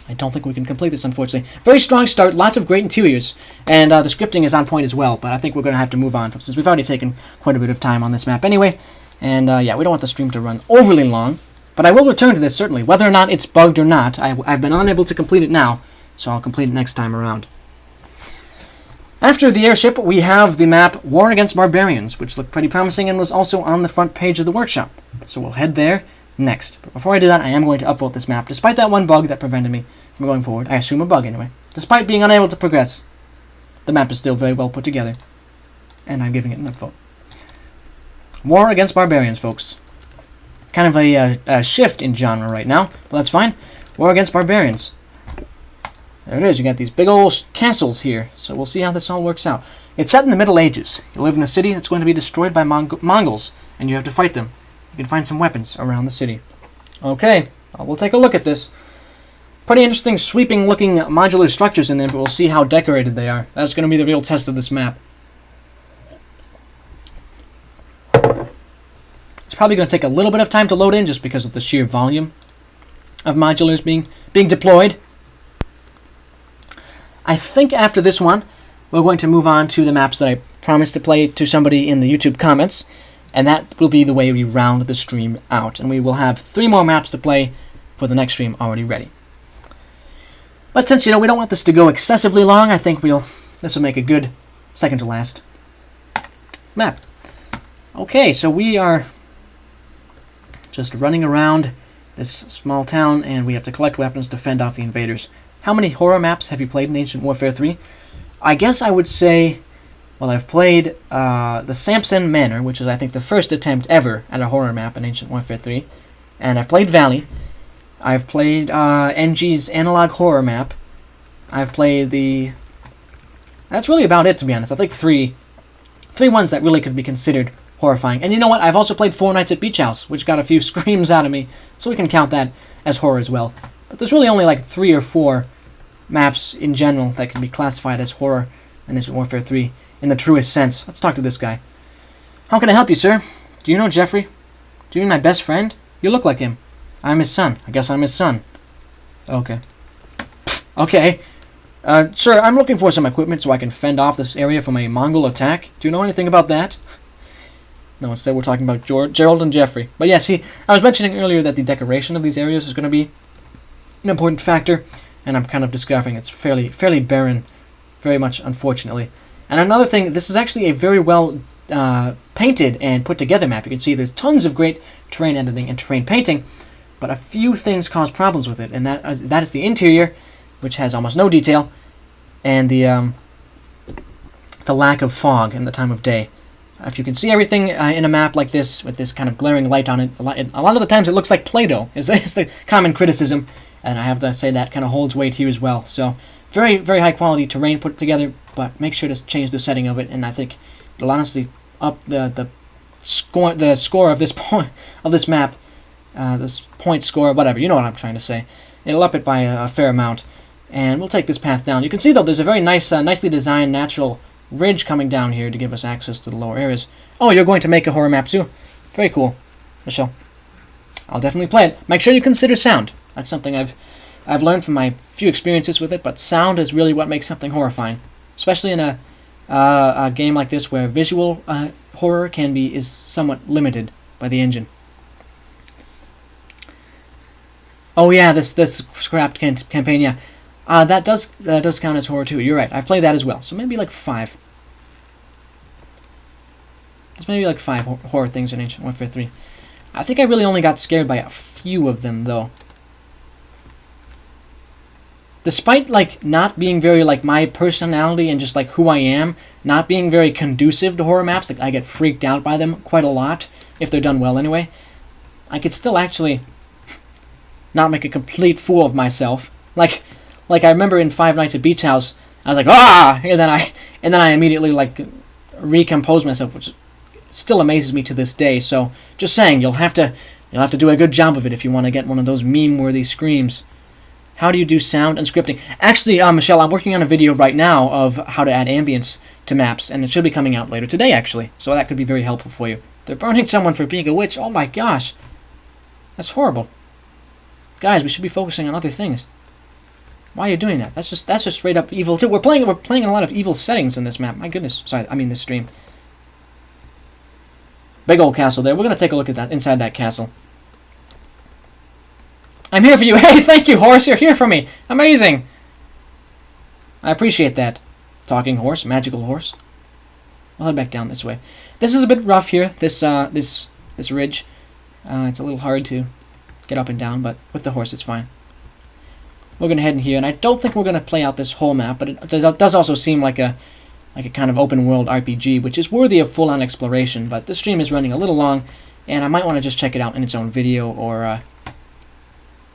Speaker 1: I don't think we can complete this, unfortunately. Very strong start, lots of great interiors, and the scripting is on point as well, but I think we're going to have to move on, since we've already taken quite a bit of time on this map anyway, and yeah, we don't want the stream to run overly long, but I will return to this, certainly. Whether or not it's bugged or not, I've been unable to complete it now, so I'll complete it next time around. After the airship, we have the map War Against Barbarians, which looked pretty promising and was also on the front page of the workshop. So we'll head there next. But before I do that, I am going to upvote this map, despite that one bug that prevented me from going forward. I assume a bug anyway. Despite being unable to progress, the map is still very well put together, and I'm giving it an upvote. War Against Barbarians, folks. Kind of a shift in genre right now, but that's fine. War Against Barbarians. There it is, you got these big old castles here, so we'll see how this all works out. It's set in the Middle Ages. You live in a city that's going to be destroyed by Mongols, and you have to fight them. You can find some weapons around the city. Okay, well, we'll take a look at this. Pretty interesting, sweeping-looking modular structures in there, but we'll see how decorated they are. That's going to be the real test of this map. It's probably going to take a little bit of time to load in, just because of the sheer volume of modulars being deployed. I think after this one, we're going to move on to the maps that I promised to play to somebody in the YouTube comments, and that will be the way we round the stream out. And we will have 3 more maps to play for the next stream already ready. But since, we don't want this to go excessively long, I think this will make a good second to last map. Okay, so we are just running around this small town, and we have to collect weapons to fend off the invaders. How many horror maps have you played in Ancient Warfare 3? I guess I would say, well, I've played the Samson Manor, which is, I think, the first attempt ever at a horror map in Ancient Warfare 3. And I've played Valley. I've played NG's Analog Horror map. I've played the... That's really about it, to be honest. I think three ones that really could be considered horrifying. And you know what? I've also played Four Nights at Beach House, which got a few screams out of me, so we can count that as horror as well. But there's really only like 3 or 4 maps in general that can be classified as horror in Ancient Warfare 3 in the truest sense. Let's talk to this guy. How can I help you, sir? Do you know Jeffrey? Do you mean my best friend? You look like him. I'm his son. I guess I'm his son. Okay. Okay. Sir, I'm looking for some equipment so I can fend off this area from a Mongol attack. Do you know anything about that? No, instead we're talking about Gerald and Jeffrey. But yeah, see, I was mentioning earlier that the decoration of these areas is going to be an important factor, and I'm kind of discovering it's fairly barren, very much unfortunately. And another thing, this is actually a very well painted and put together map. You can see there's tons of great terrain editing and terrain painting, but a few things cause problems with it, and that is the interior, which has almost no detail, and the lack of fog in the time of day. If you can see everything in a map like this, with this kind of glaring light on it, a lot of the times it looks like Play-Doh, is the common criticism, and I have to say that kind of holds weight here as well. So, very, very high quality terrain put together, but make sure to change the setting of it, and I think it'll honestly up the score of this map, this point score, whatever, you know what I'm trying to say. It'll up it by a fair amount, and we'll take this path down. You can see, though, there's a very nice, nicely designed natural ridge coming down here to give us access to the lower areas. Oh, you're going to make a horror map too? Very cool, Michelle. I'll definitely play it. Make sure you consider sound. That's something I've learned from my few experiences with it, but sound is really what makes something horrifying. especially in a game like this where visual horror is somewhat limited by the engine. Oh yeah, this scrapped campaign, yeah. That does count as horror too. You're right. I've played that as well. So maybe like 5. There's maybe like 5 horror things in Ancient Warfare 3. I think I really only got scared by a few of them though. Despite like not being very like my personality and just like who I am, not being very conducive to horror maps, like I get freaked out by them quite a lot if they're done well anyway. I could still actually not make a complete fool of myself. Like I remember in Five Nights at Beach House, I was like, ah, and then I immediately like recomposed myself, which still amazes me to this day. So just saying, you'll have to do a good job of it if you want to get one of those meme-worthy screams. How do you do sound and scripting? Actually, Michelle, I'm working on a video right now of how to add ambience to maps, and it should be coming out later today, actually. So that could be very helpful for you. They're burning someone for being a witch. Oh my gosh, that's horrible. Guys, we should be focusing on other things. Why are you doing that? That's just straight up evil too. We're playing in a lot of evil settings in this map. My goodness. Sorry, I mean this stream. Big old castle there. We're gonna take a look at that inside that castle. I'm here for you. Hey, thank you, horse. You're here for me. Amazing. I appreciate that. Talking horse, magical horse. We'll head back down this way. This is a bit rough here. This ridge. It's a little hard to get up and down, but with the horse, it's fine. We're gonna head in here, and I don't think we're gonna play out this whole map, but it does also seem like a kind of open world RPG, which is worthy of full-on exploration. But this stream is running a little long, and I might want to just check it out in its own video or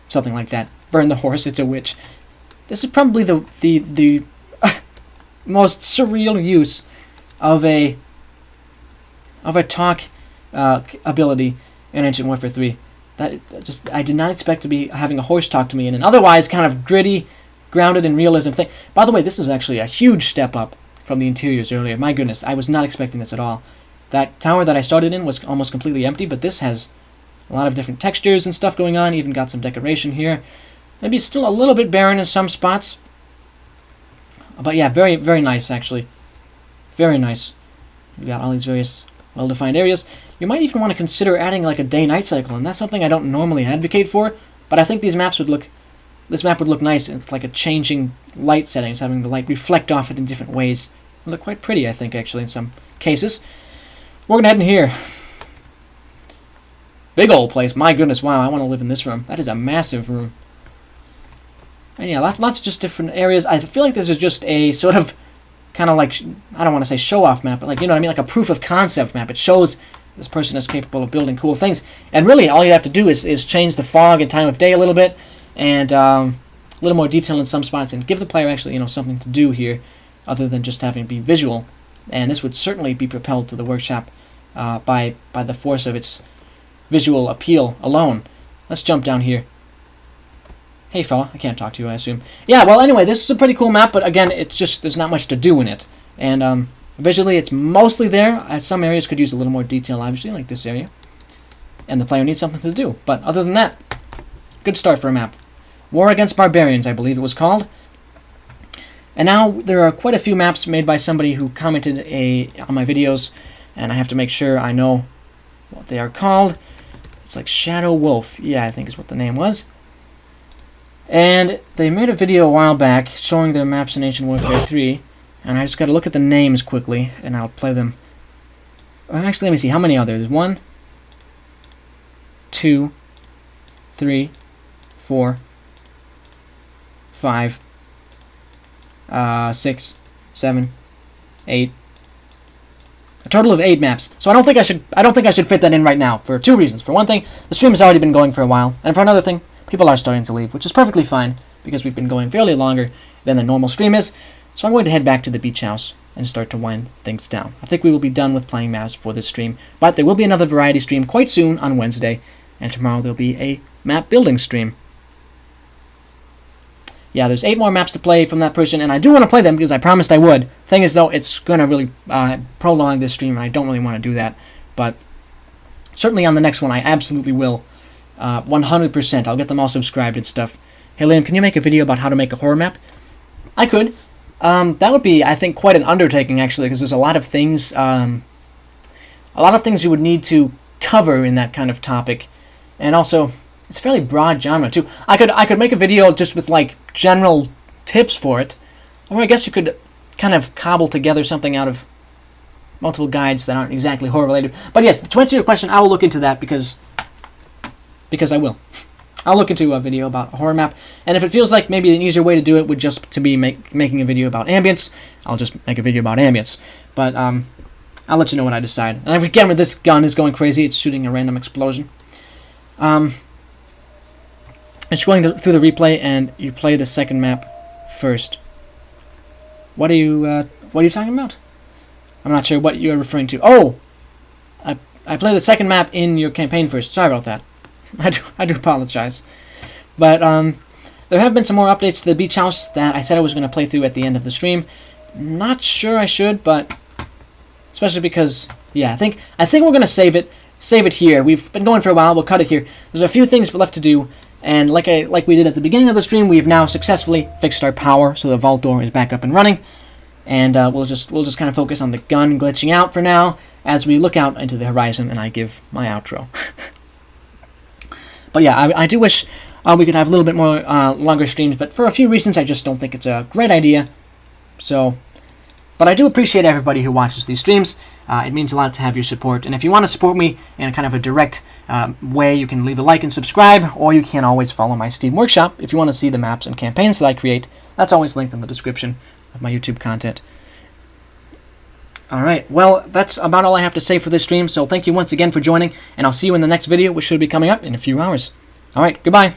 Speaker 1: something like that. Burn the horse, it's a witch. This is probably the most surreal use of a talk ability in Ancient Warfare 3. I did not expect to be having a horse talk to me in an otherwise kind of gritty, grounded in realism thing. By the way, this is actually a huge step up from the interiors earlier. My goodness, I was not expecting this at all. That tower that I started in was almost completely empty, but this has a lot of different textures and stuff going on, even got some decoration here. Maybe still a little bit barren in some spots. But yeah, very, very nice, actually. Very nice. We got all these various well-defined areas. You might even want to consider adding like a day-night cycle, and that's something I don't normally advocate for, but I think this map would look nice in like a changing light settings, having the light reflect off it in different ways. It would look quite pretty, I think, actually, in some cases. We're going to head in here. Big old place. My goodness, wow, I want to live in this room. That is a massive room. And yeah, lots of just different areas. I feel like this is just a sort of kind of like, I don't want to say show-off map, but like, you know what I mean, like a proof of concept map. It shows this person is capable of building cool things. And really, all you have to do is change the fog and time of day a little bit, and a little more detail in some spots, and give the player actually, you know, something to do here, other than just having it be visual. And this would certainly be propelled to the workshop by the force of its visual appeal alone. Let's jump down here. Hey fella, I can't talk to you, I assume. Yeah, well anyway, this is a pretty cool map, but again, it's just, there's not much to do in it. And visually, it's mostly there. Some areas could use a little more detail, obviously, like this area. And the player needs something to do. But other than that, good start for a map. War Against Barbarians, I believe it was called. And now there are quite a few maps made by somebody who commented on my videos, and I have to make sure I know what they are called. It's like Shadow Wolf, yeah, I think is what the name was. And they made a video a while back showing their maps in Ancient Warfare 3, and I just got to look at the names quickly, and I'll play them. Actually, let me see, how many are there? There's 1, 2, 3, 4, 5, 6, 7, 8. A total of 8 maps. So I don't think I should fit that in right now for 2 reasons. For one thing, the stream has already been going for a while, and for another thing, people are starting to leave, which is perfectly fine because we've been going fairly longer than the normal stream is. So I'm going to head back to the beach house and start to wind things down. I think we will be done with playing maps for this stream, but there will be another variety stream quite soon on Wednesday, and tomorrow there'll be a map building stream. Yeah, there's 8 more maps to play from that person, and I do want to play them because I promised I would. Thing is, though, it's going to really prolong this stream, and I don't really want to do that. But certainly on the next one, I absolutely will. 100%. I'll get them all subscribed and stuff. Hey, Liam, can you make a video about how to make a horror map? I could. That would be, I think, quite an undertaking, actually, because there's a lot of things you would need to cover in that kind of topic, and also it's a fairly broad genre too. I could make a video just with like general tips for it, or I guess you could kind of cobble together something out of multiple guides that aren't exactly horror related. But yes, to answer your question, I will look into that because I will. I'll look into a video about a horror map, and if it feels like maybe an easier way to do it would just to be making a video about ambience, I'll just make a video about ambience. But I'll let you know when I decide. And again, with this gun is going crazy, it's shooting a random explosion. It's going through the replay, and you play the second map first. What are you talking about? I'm not sure what you're referring to. Oh, I play the second map in your campaign first. Sorry about that. I do apologize. But there have been some more updates to the beach house that I said I was going to play through at the end of the stream. Not sure I should, but especially because yeah, I think we're going to save it here. We've been going for a while. We'll cut it here. There's a few things left to do, and like we did at the beginning of the stream, we've now successfully fixed our power, so the vault door is back up and running. And we'll just kind of focus on the gun glitching out for now as we look out into the horizon and I give my outro. But yeah, I do wish we could have a little bit more longer streams, but for a few reasons I just don't think it's a great idea. So, but I do appreciate everybody who watches these streams. It means a lot to have your support. And if you want to support me in a kind of a direct way, you can leave a like and subscribe, or you can always follow my Steam Workshop if you want to see the maps and campaigns that I create. That's always linked in the description of my YouTube content. Alright, well, that's about all I have to say for this stream, so thank you once again for joining, and I'll see you in the next video, which should be coming up in a few hours. Alright, goodbye.